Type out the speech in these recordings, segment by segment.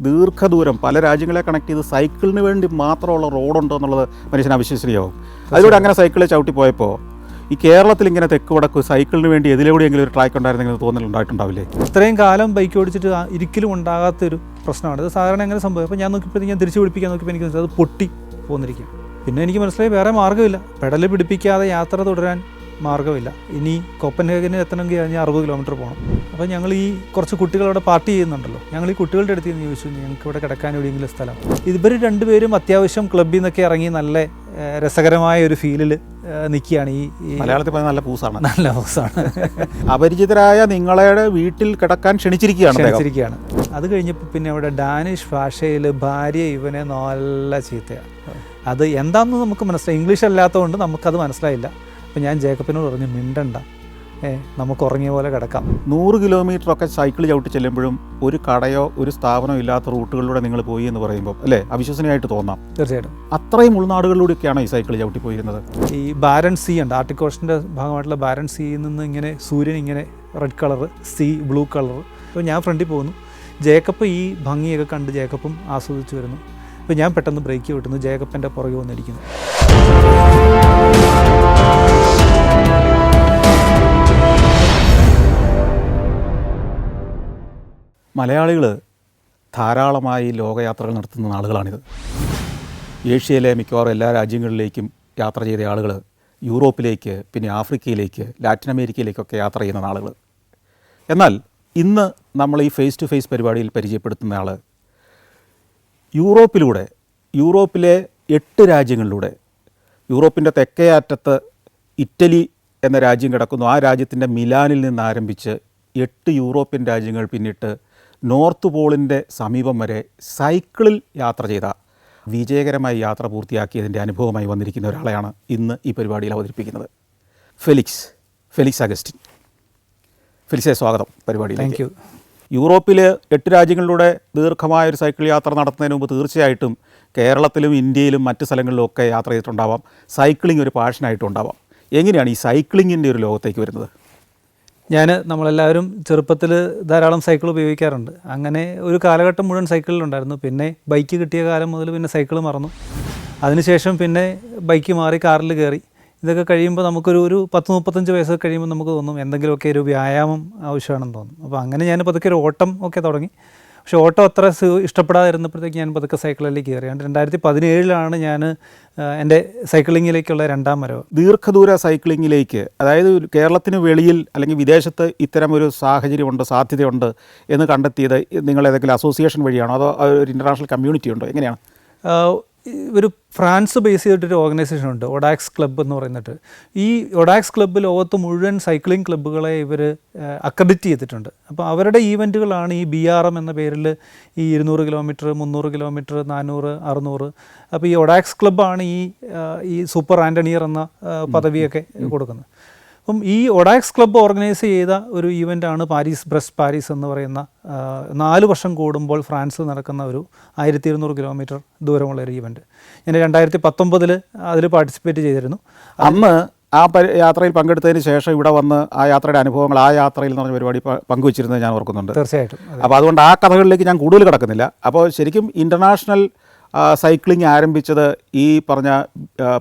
ദീർഘദൂരം പല രാജ്യങ്ങളെ കണക്ട് ചെയ്ത് സൈക്കിളിന് വേണ്ടി മാത്രമുള്ള റോഡുണ്ടോ എന്നുള്ളത് മനുഷ്യന് അവിശ്വസനീയമാവും. അതിലൂടെ അങ്ങനെ സൈക്കിളിൽ ചവിട്ടി പോയപ്പോൾ ഈ കേരളത്തിൽ ഇങ്ങനെ തെക്ക് വടക്ക് സൈക്കിളിന് വേണ്ടി എതിലെവിടെയെങ്കിലും ഒരു ട്രാക്ക് ഉണ്ടായിരുന്നെങ്കിൽ തോന്നലുണ്ടായിട്ടുണ്ടാവില്ലേ? ഇത്രയും കാലം ബൈക്ക് ഓടിച്ചിട്ട് ഒരിക്കലും ഉണ്ടാകാത്തൊരു പ്രശ്നമാണ് ഇത്. സാധാരണ എങ്ങനെ സംഭവം? അപ്പോൾ ഞാൻ നോക്കിയപ്പോൾ ഞാൻ തിരിച്ചു പിടിപ്പിക്കാൻ നോക്കിയപ്പോൾ എനിക്ക് അത് പൊട്ടി പോന്നിരിക്കും. പിന്നെ എനിക്ക് മനസ്സിലായി വേറെ മാർഗ്ഗമില്ല, പെഡൽ പിടിപ്പിക്കാതെ യാത്ര തുടരാൻ മാർഗ്ഗമില്ല. ഇനി കോപ്പൻഹേഗനിൽ എത്തണമെങ്കിൽ ഞാൻ 60 കിലോമീറ്റർ പോകണം. അപ്പോൾ ഞങ്ങൾ ഈ കുറച്ച് കുട്ടികളവിടെ പാർട്ടി ചെയ്യുന്നുണ്ടല്ലോ, ഞങ്ങൾ ഈ കുട്ടികളുടെ അടുത്ത് നിന്ന് ചോദിച്ചു ഞങ്ങൾക്ക് ഇവിടെ കിടക്കാൻ എവിടെയെങ്കിലും സ്ഥലം. ഇവർ രണ്ടുപേരും അത്യാവശ്യം ക്ലബ്ബിൽ നിന്നൊക്കെ ഇറങ്ങി നല്ല രസകരമായ ഒരു ഫീലിൽ നിൽക്കുകയാണ്. ഈ മലയാളത്തിൽ പറഞ്ഞാൽ നല്ല പൂസാണ്. നല്ല പൂസാണ്. അപരിചിതരായ നിങ്ങളുടെ വീട്ടിൽ കിടക്കാൻ ക്ഷണിച്ചിരിക്കുകയാണ്. അത് കഴിഞ്ഞപ്പോൾ പിന്നെ അവിടെ ഡാനിഷ് ഭാഷയിൽ ഭാര്യ ഇവനെ നല്ല ചീത്തയാണ്. അത് എന്താണെന്ന് നമുക്ക് മനസ്സിലായി, ഇംഗ്ലീഷ് അല്ലാത്തതുകൊണ്ട് നമുക്കത് മനസ്സിലായില്ല. അപ്പോൾ ഞാൻ ജേക്കബിനോട് പറഞ്ഞു മിണ്ടണ്ട, നമുക്ക് ഉറങ്ങിയ പോലെ കിടക്കാം. 100 കിലോമീറ്ററൊക്കെ സൈക്കിൾ ചവിട്ടി ചെല്ലുമ്പോഴും ഒരു കടയോ ഒരു സ്ഥാപനമോ ഇല്ലാത്ത റൂട്ടുകളിലൂടെ നിങ്ങൾ പോയി എന്ന് പറയുമ്പോൾ അല്ലേ അവിശ്വസനീയമായിട്ട് തോന്നാം. തീർച്ചയായിട്ടും. അത്രയും ഉൾനാടുകളിലൂടെയൊക്കെയാണോ ഈ സൈക്കിൾ ചവിട്ടി പോയിരുന്നത്? ഈ ബാരൻ സീ ഉണ്ട്, ആർട്ടിക് ഓഷൻ്റെ ഭാഗമായിട്ടുള്ള ബാരൻ സീയിൽ നിന്ന് ഇങ്ങനെ സൂര്യൻ ഇങ്ങനെ red colour, see blue colour. അപ്പോൾ ഞാൻ ഫ്രണ്ടിൽ പോകുന്നു, ജേക്കബ് ഈ ഭംഗിയൊക്കെ കണ്ട് ജേക്കബും ആസ്വദിച്ച് വരുന്നു. അപ്പോൾ ഞാൻ പെട്ടെന്ന് ബ്രേക്ക് വിട്ടുന്നു, ജേക്കബിൻ്റെ പുറകെ വന്നിരിക്കുന്നു. മലയാളികൾ ധാരാളമായി ലോകയാത്രകൾ നടത്തുന്ന ആളുകളാണിത്. ഏഷ്യയിലെ മിക്കവാറും എല്ലാ രാജ്യങ്ങളിലേക്കും യാത്ര ചെയ്ത ആളുകൾ, യൂറോപ്പിലേക്ക്, പിന്നെ ആഫ്രിക്കയിലേക്ക്, ലാറ്റിൻ അമേരിക്കയിലേക്കൊക്കെ യാത്ര ചെയ്യുന്ന ആളുകൾ. എന്നാൽ ഇന്ന് നമ്മൾ ഈ ഫേസ് ടു ഫേസ് പരിപാടിയിൽ പരിചയപ്പെടുത്തുന്ന ആൾ യൂറോപ്പിലെ 8 രാജ്യങ്ങളിലൂടെ, യൂറോപ്പിൻ്റെ തെക്കേ അറ്റത്ത് ഇറ്റലി എന്ന രാജ്യം കിടക്കുന്നു. ആ രാജ്യത്തിൻ്റെ മിലാനിൽ നിന്ന് ആരംഭിച്ച് 8 യൂറോപ്യൻ രാജ്യങ്ങൾ പിന്നിട്ട് നോർത്ത് പോളിൻ്റെ സമീപം വരെ സൈക്കിളിൽ യാത്ര ചെയ്ത, വിജയകരമായി യാത്ര പൂർത്തിയാക്കിയതിൻ്റെ അനുഭവമായി വന്നിരിക്കുന്ന ഒരാളെയാണ് ഇന്ന് ഈ പരിപാടിയിൽ അവതരിപ്പിക്കുന്നത്. Felix Augustine. ഫെലിക്സെ, സ്വാഗതം പരിപാടിയിൽ. Thank you. യൂറോപ്പിൽ 8 രാജ്യങ്ങളിലൂടെ ദീർഘമായൊരു സൈക്കിൾ യാത്ര നടത്തുന്നതിന് മുമ്പ് തീർച്ചയായിട്ടും കേരളത്തിലും ഇന്ത്യയിലും മറ്റ് സ്ഥലങ്ങളിലുമൊക്കെ യാത്ര ചെയ്തിട്ടുണ്ടാവാം. സൈക്ലിംഗ് ഒരു പാഷനായിട്ടുണ്ടാവാം. എങ്ങനെയാണ് ഈ സൈക്ലിങ്ങിൻ്റെ ഒരു ലോകത്തേക്ക് വരുന്നത്? നമ്മളെല്ലാവരും ചെറുപ്പത്തിൽ ധാരാളം സൈക്കിൾ ഉപയോഗിക്കാറുണ്ട്. അങ്ങനെ ഒരു കാലഘട്ടം മുഴുവൻ സൈക്കിളിലുണ്ടായിരുന്നു. പിന്നെ ബൈക്ക് കിട്ടിയ കാലം മുതൽ പിന്നെ സൈക്കിൾ മറന്നു. അതിനുശേഷം പിന്നെ ബൈക്ക് മാറി കാറിൽ കയറി. ഇതൊക്കെ കഴിയുമ്പോൾ നമുക്കൊരു 10-35 വയസ്സൊക്കെ കഴിയുമ്പോൾ നമുക്ക് തോന്നും എന്തെങ്കിലുമൊക്കെ ഒരു വ്യായാമം ആവശ്യമാണെന്ന് തോന്നും. അപ്പോൾ അങ്ങനെ ഞാൻ പതുക്കെ ഒരു ഓട്ടം ഒക്കെ തുടങ്ങി. പക്ഷേ ഓട്ടം അത്ര ഇഷ്ടപ്പെടാതിരുന്നപ്പോഴത്തേക്ക് ഞാൻ പതുക്കെ സൈക്കിളിലേക്ക് കയറി. 2017 ഞാൻ എൻ്റെ സൈക്ലിങ്ങിലേക്കുള്ള 2ാം വരവ്. ദീർഘദൂര സൈക്ലിങ്ങിലേക്ക്, അതായത് കേരളത്തിന് വെളിയിൽ അല്ലെങ്കിൽ വിദേശത്ത് ഇത്തരം ഒരു സാഹചര്യമുണ്ട്, സാധ്യതയുണ്ട് എന്ന് കണ്ടെത്തിയത് നിങ്ങൾ ഏതെങ്കിലും അസോസിയേഷൻ വഴിയാണോ അതോ ഒരു ഇൻ്റർനാഷണൽ കമ്മ്യൂണിറ്റി ഉണ്ടോ? എങ്ങനെയാണ്? ഒരു ഫ്രാൻസ് ബേസ് ചെയ്തിട്ടൊരു ഓർഗനൈസേഷൻ ഉണ്ട്, ഒഡാക്സ് ക്ലബ്ബ് എന്ന് പറയുന്നിട്ട്. ഈ ഒഡാക്സ് ക്ലബ്ബ് ലോകത്ത് മുഴുവൻ സൈക്ലിംഗ് ക്ലബ്ബുകളെ ഇവർ അക്രഡിറ്റ് ചെയ്തിട്ടുണ്ട്. അപ്പോൾ അവരുടെ ഈവൻറ്റുകളാണ് ഈ BRM എന്ന പേരിൽ ഈ 200 കിലോമീറ്റർ, 300 കിലോമീറ്റർ, 400, 600. അപ്പോൾ ഈ ഒഡാക്സ് ക്ലബ്ബാണ് ഈ സൂപ്പർ ആൻ്റണിയർ എന്ന പദവിയൊക്കെ കൊടുക്കുന്നത്. അപ്പം ഈ ഒഡാക്സ് ക്ലബ്ബ് ഓർഗനൈസ് ചെയ്ത ഒരു ഈവൻ്റാണ് പാരീസ് എന്ന് പറയുന്ന 4 വർഷം കൂടുമ്പോൾ ഫ്രാൻസിൽ നടക്കുന്ന ഒരു 1200 കിലോമീറ്റർ ദൂരമുള്ള ഒരു ഈവൻറ്റ്. ഞാൻ 2019 അതിൽ പാർട്ടിസിപ്പേറ്റ് ചെയ്തിരുന്നു. അന്ന് ആ യാത്രയിൽ പങ്കെടുത്തതിന് ശേഷം ഇവിടെ വന്ന് ആ യാത്രയുടെ അനുഭവങ്ങൾ ആ യാത്രയിൽ എന്ന് പറഞ്ഞ പരിപാടി പങ്കുവച്ചിരുന്നത് ഞാൻ ഓർക്കുന്നുണ്ട്. തീർച്ചയായിട്ടും. അപ്പോൾ അതുകൊണ്ട് ആ കഥകളിലേക്ക് ഞാൻ കൂടുതൽ കിടക്കുന്നില്ല. അപ്പോൾ ശരിക്കും ഇൻ്റർനാഷണൽ സൈക്ലിംഗ് ആരംഭിച്ചത് ഈ പറഞ്ഞ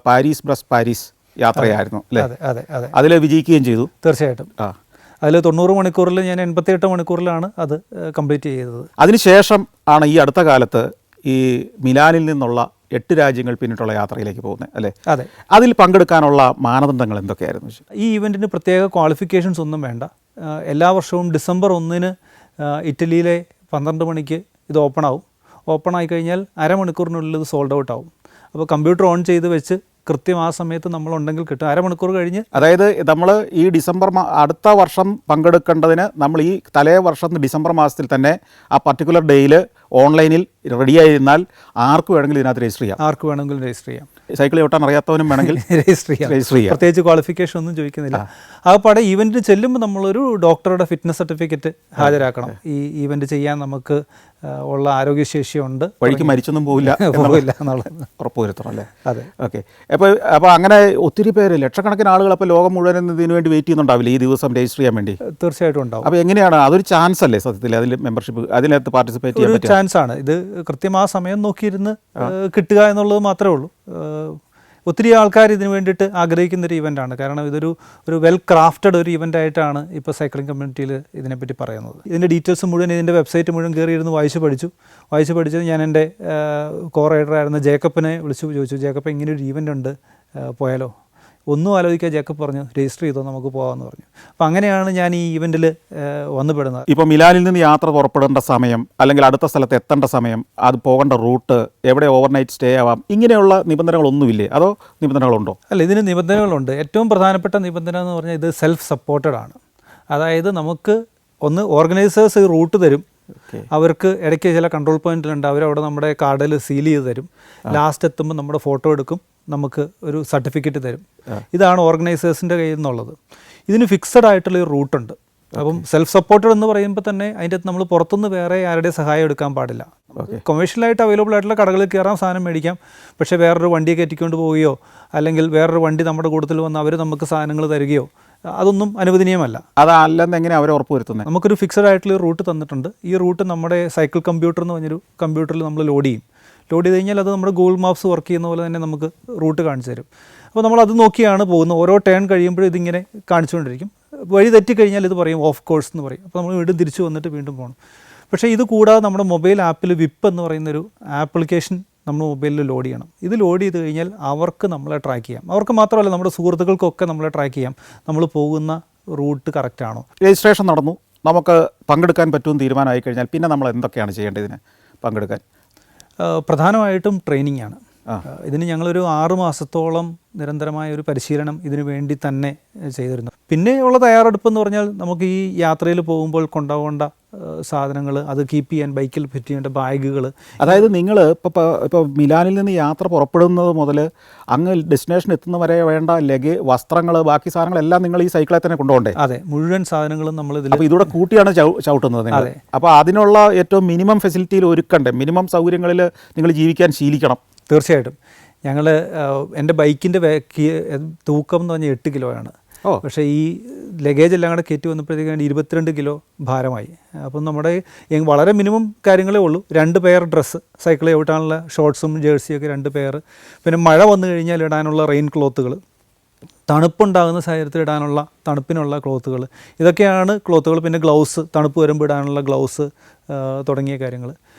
പാരീസ് യാത്രയായിരുന്നു അല്ലേ? അതെ. അതിൽ വിജയിക്കുകയും ചെയ്തു. തീർച്ചയായിട്ടും. അതിൽ 90 മണിക്കൂറിൽ ഞാൻ 88 മണിക്കൂറിലാണ് അത് കംപ്ലീറ്റ് ചെയ്തത്. അതിനുശേഷം ആണ് ഈ അടുത്ത കാലത്ത് ഈ മിലാനിൽ നിന്നുള്ള 8 രാജ്യങ്ങൾ പിന്നിട്ടുള്ള യാത്രയിലേക്ക് പോകുന്നത് അല്ലേ? അതെ. അതിൽ പങ്കെടുക്കാനുള്ള മാനദണ്ഡങ്ങൾ എന്തൊക്കെയായിരുന്നു? ഈ ഈവൻറ്റിന് പ്രത്യേക ക്വാളിഫിക്കേഷൻസ് ഒന്നും വേണ്ട. എല്ലാ വർഷവും ഡിസംബർ 1 ഇറ്റലിയിലെ 12 മണിക്ക് ഇത് ഓപ്പണായി കഴിഞ്ഞാൽ അരമണിക്കൂറിനുള്ളിൽ ഇത് സോൾഡ് ഔട്ട് ആവും. അപ്പോൾ കമ്പ്യൂട്ടർ ഓൺ ചെയ്ത് വെച്ച് കൃത്യം ആ സമയത്ത് നമ്മളുണ്ടെങ്കിൽ കിട്ടും. അരമണിക്കൂർ കഴിഞ്ഞ്, അതായത് നമ്മൾ ഈ അടുത്ത വർഷം പങ്കെടുക്കേണ്ടതിന് നമ്മൾ ഈ തലേ വർഷം ഡിസംബർ മാസത്തിൽ തന്നെ ആ പർട്ടിക്കുലർ ഡേയിൽ ഓൺലൈനിൽ റെഡിയായിരുന്നാൽ ആർക്ക് വേണമെങ്കിലും ഇതിനകത്ത് രജിസ്റ്റർ ചെയ്യാം. സൈക്കിൾ ചവിട്ടാൻ അറിയാത്തവനും വേണമെങ്കിൽ രജിസ്റ്റർ ചെയ്യാം. പ്രത്യേകിച്ച് ക്വാളിഫിക്കേഷൻ ഒന്നും ചോദിക്കുന്നില്ല. ആ പാടെ ഈവൻറ്റിന് ചെല്ലുമ്പോൾ നമ്മളൊരു ഡോക്ടറുടെ ഫിറ്റ്നസ് സർട്ടിഫിക്കറ്റ് ഹാജരാക്കണം. ഈ ഈവൻറ്റ് ചെയ്യാൻ നമുക്ക് ഉള്ള ആരോഗ്യശേഷിയുണ്ട്, വഴിക്ക് മരിച്ചൊന്നും പോവില്ല പോകില്ല എന്നുള്ളത് ഉറപ്പുവരുത്തണം അല്ലേ? അതെ. ഓക്കെ. അപ്പോൾ അങ്ങനെ ഒത്തിരി പേര്, ലക്ഷക്കണക്കിന് ആളുകൾ അപ്പോൾ ലോകം മുഴുവൻ ഇതിനു വേണ്ടി വെയിറ്റ് ചെയ്യുന്നുണ്ടാവില്ല ഈ ദിവസം രജിസ്റ്റർ ചെയ്യാൻ വേണ്ടി? തീർച്ചയായിട്ടും ഉണ്ടാവും. അപ്പോൾ എങ്ങനെയാണ്, അതൊരു ചാൻസ് അല്ലേ സത്യത്തിൽ അതിൽ മെമ്പർഷിപ്പ്, അതിനകത്ത് പാർട്ടിസിപ്പേറ്റ് ചെയ്യാൻ ഒരു പറ്റുക? ചാൻസ് ആണ് ഇത്. കൃത്യം ആ സമയം നോക്കിയിരുന്ന് കിട്ടുക എന്നുള്ളത് മാത്രമേ ഉള്ളൂ. ഒത്തിരി ആൾക്കാർ ഇതിന് വേണ്ടിയിട്ട് ആഗ്രഹിക്കുന്നൊരു ഇവൻ്റാണ്. കാരണം ഇതൊരു വെൽ ക്രാഫ്റ്റഡ് ഒരു ഇവൻ്റ് ആയിട്ടാണ് ഇപ്പോൾ സൈക്ലിംഗ് കമ്മ്യൂണിറ്റിയിൽ ഇതിനെപ്പറ്റി പറയുന്നത്. ഇതിൻ്റെ ഡീറ്റെയിൽസ് മുഴുവൻ, ഇതിൻ്റെ വെബ്സൈറ്റ് മുഴുവൻ കയറിയിരുന്ന് വായിച്ച് പഠിച്ചത് ഞാൻ എൻ്റെ കോ റൈഡറായിരുന്ന ജേക്കബിനെ വിളിച്ചു ചോദിച്ചു, ജേക്കബ് ഇങ്ങനൊരു ഈവൻ്റ് ഉണ്ട്, പോയാലോ? ഒന്നും ആലോചിക്കുക, ജേക്കബ് പറഞ്ഞു രജിസ്റ്റർ ചെയ്തോ, നമുക്ക് പോകാമെന്ന് പറഞ്ഞു. അപ്പോൾ അങ്ങനെയാണ് ഞാൻ ഈ ഈവൻറ്റിൽ വന്നുപെടുന്നത്. ഇപ്പോൾ മിലാനിൽ നിന്ന് യാത്ര പുറപ്പെടേണ്ട സമയം, അല്ലെങ്കിൽ അടുത്ത സ്ഥലത്ത് എത്തേണ്ട സമയം, അത് പോകേണ്ട റൂട്ട്, എവിടെ ഓവർനൈറ്റ് സ്റ്റേ ആവാം, ഇങ്ങനെയുള്ള നിബന്ധനകളൊന്നുമില്ലേ, അതോ നിബന്ധനകളുണ്ടോ? അല്ല, ഇതിന് നിബന്ധനകളുണ്ട്. ഏറ്റവും പ്രധാനപ്പെട്ട നിബന്ധന എന്ന് പറഞ്ഞാൽ ഇത് സെൽഫ് സപ്പോർട്ടഡ് ആണ്. അതായത് നമുക്ക് ഓർഗനൈസേഴ്സ് ഈ റൂട്ട് തരും, അവർക്ക് ഇടയ്ക്ക് ചില കൺട്രോൾ പോയിന്റിലുണ്ട്, അവരവിടെ നമ്മുടെ കാർഡിൽ സീൽ ചെയ്ത് തരും. ലാസ്റ്റ് എത്തുമ്പോൾ നമ്മുടെ ഫോട്ടോ എടുക്കും, നമുക്ക് ഒരു സർട്ടിഫിക്കറ്റ് തരും. ഇതാണ് ഓർഗനൈസേഴ്സിൻ്റെ കയ്യിൽ നിന്നുള്ളത്. ഇതിന് ഫിക്സഡ് ആയിട്ടുള്ള ഒരു റൂട്ടുണ്ട്. അപ്പം സെൽഫ് സപ്പോർട്ടഡ് എന്ന് പറയുമ്പോൾ തന്നെ അതിൻ്റെ നമ്മൾ പുറത്തുനിന്ന് വേറെ ആരുടെ സഹായം എടുക്കാൻ പാടില്ല. കൊമേഴ്ഷ്യലായിട്ട് അവൈലബിൾ ആയിട്ടുള്ള കടകളിൽ കയറാൻ സാധനം മേടിക്കാം, പക്ഷേ വേറൊരു വണ്ടിയെ കയറ്റിക്കൊണ്ട് പോവുകയോ അല്ലെങ്കിൽ വേറൊരു വണ്ടി നമ്മുടെ കൂട്ടത്തിൽ വന്ന് അവർ നമുക്ക് സാധനങ്ങൾ തരികയോ അതൊന്നും അനുവദനീയമല്ല. അതല്ലെന്ന് എങ്ങനെ അവരെ ഉറപ്പ് വരുത്തുന്നത്? നമുക്കൊരു ഫിക്സഡ് ആയിട്ടുള്ള റൂട്ട് തന്നിട്ടുണ്ട്. ഈ റൂട്ട് നമ്മുടെ സൈക്കിൾ കമ്പ്യൂട്ടർ എന്ന് പറഞ്ഞൊരു കമ്പ്യൂട്ടറിൽ നമ്മൾ ലോഡ് ചെയ്ത് കഴിഞ്ഞാൽ അത് നമ്മുടെ ഗൂഗിൾ മാപ്സ് വർക്ക് ചെയ്യുന്ന പോലെ തന്നെ നമുക്ക് റൂട്ട് കാണിച്ചു തരും. അപ്പോൾ നമ്മളത് നോക്കിയാണ് പോകുന്നത്. ഓരോ ടേൺ കഴിയുമ്പോഴും ഇതിങ്ങനെ കാണിച്ചുകൊണ്ടിരിക്കും. വഴി തെറ്റിക്കഴിഞ്ഞാൽ ഇത് പറയും ഓഫ് കോഴ്സ് എന്ന് പറയും. അപ്പോൾ നമ്മൾ വീണ്ടും തിരിച്ചു വന്നിട്ട് വീണ്ടും പോകണം. പക്ഷേ ഇത് കൂടാതെ നമ്മുടെ മൊബൈൽ ആപ്പിൽ വിപ്പ് എന്ന് പറയുന്നൊരു ആപ്ലിക്കേഷൻ നമ്മൾ മൊബൈലിൽ ലോഡ് ചെയ്യണം. ഇത് ലോഡ് ചെയ്ത് കഴിഞ്ഞാൽ അവർക്ക് നമ്മളെ ട്രാക്ക് ചെയ്യാം. അവർക്ക് മാത്രമല്ല, നമ്മുടെ സുഹൃത്തുക്കൾക്കൊക്കെ നമ്മളെ ട്രാക്ക് ചെയ്യാം, നമ്മൾ പോകുന്ന റൂട്ട് കറക്റ്റാണോ. രജിസ്ട്രേഷൻ നടന്നു, നമുക്ക് പങ്കെടുക്കാൻ പറ്റുമെന്ന് തീരുമാനമായി കഴിഞ്ഞാൽ പിന്നെ നമ്മൾ എന്തൊക്കെയാണ് ചെയ്യേണ്ടത് ഇതിന് പങ്കെടുക്കാൻ? പ്രധാനമായിട്ടും ട്രെയിനിങ് ആണ്. ഇതിന് ഞങ്ങളൊരു 6 മാസത്തോളം നിരന്തരമായ ഒരു പരിശീലനം ഇതിനു വേണ്ടി തന്നെ ചെയ്തിരുന്നു. പിന്നെയുള്ള തയ്യാറെടുപ്പ് എന്ന് പറഞ്ഞാൽ നമുക്ക് ഈ യാത്രയിൽ പോകുമ്പോൾ കൊണ്ടുപോകേണ്ട സാധനങ്ങൾ, അത് കീപ്പ് ചെയ്യാൻ ബൈക്കിൽ ഫിറ്റ് ചെയ്യേണ്ട ബാഗുകൾ. അതായത് നിങ്ങൾ ഇപ്പോൾ മിലാനിൽ നിന്ന് യാത്ര പുറപ്പെടുന്നത് മുതൽ അങ്ങ് ഡെസ്റ്റിനേഷൻ എത്തുന്നവരെ വേണ്ട വസ്ത്രങ്ങൾ, ബാക്കി സാധനങ്ങളെല്ലാം നിങ്ങൾ ഈ സൈക്കിളിൽ തന്നെ കൊണ്ടുപോകണ്ടേ? അതെ, മുഴുവൻ സാധനങ്ങളും നമ്മൾ ഇതിൽ. അപ്പോൾ ഇതൂടെ കൂട്ടിയാണ് ചവിട്ടുന്നത് നിങ്ങൾ. അപ്പോൾ അതിനുള്ള ഏറ്റവും മിനിമം ഫെസിലിറ്റിയിൽ ഒരുക്കണ്ടേ, മിനിമം സൗകര്യങ്ങളിൽ നിങ്ങൾ ജീവിക്കാൻ ശീലിക്കണം. തീർച്ചയായിട്ടും. എൻ്റെ ബൈക്കിൻ്റെ തൂക്കം എന്ന് പറഞ്ഞാൽ 8 കിലോയാണ്. പക്ഷേ ഈ ലഗേജ് എല്ലാം കൂടെ കയറ്റി വന്നപ്പോഴത്തേക്കാണ് 22 കിലോ ഭാരമായി. അപ്പം നമ്മുടെ വളരെ മിനിമം കാര്യങ്ങളേ ഉള്ളൂ. 2 പെയർ ഡ്രസ്സ്, സൈക്കിൾ ചവിട്ടാനുള്ള ഷോർട്ട്സും ജേഴ്സിയൊക്കെ 2 പെയർ, പിന്നെ മഴ വന്നു കഴിഞ്ഞാൽ ഇടാനുള്ള റെയിൻ ക്ലോത്തുകൾ, തണുപ്പുണ്ടാകുന്ന സാഹചര്യത്തിൽ ഇടാനുള്ള തണുപ്പിനുള്ള ക്ലോത്തുകൾ, ഇതൊക്കെയാണ് ക്ലോത്തുകൾ. പിന്നെ ഗ്ലൗസ്, തണുപ്പ് വരുമ്പോൾ ഇടാനുള്ള ഗ്ലൗസ് തുടങ്ങിയ കാര്യങ്ങൾ.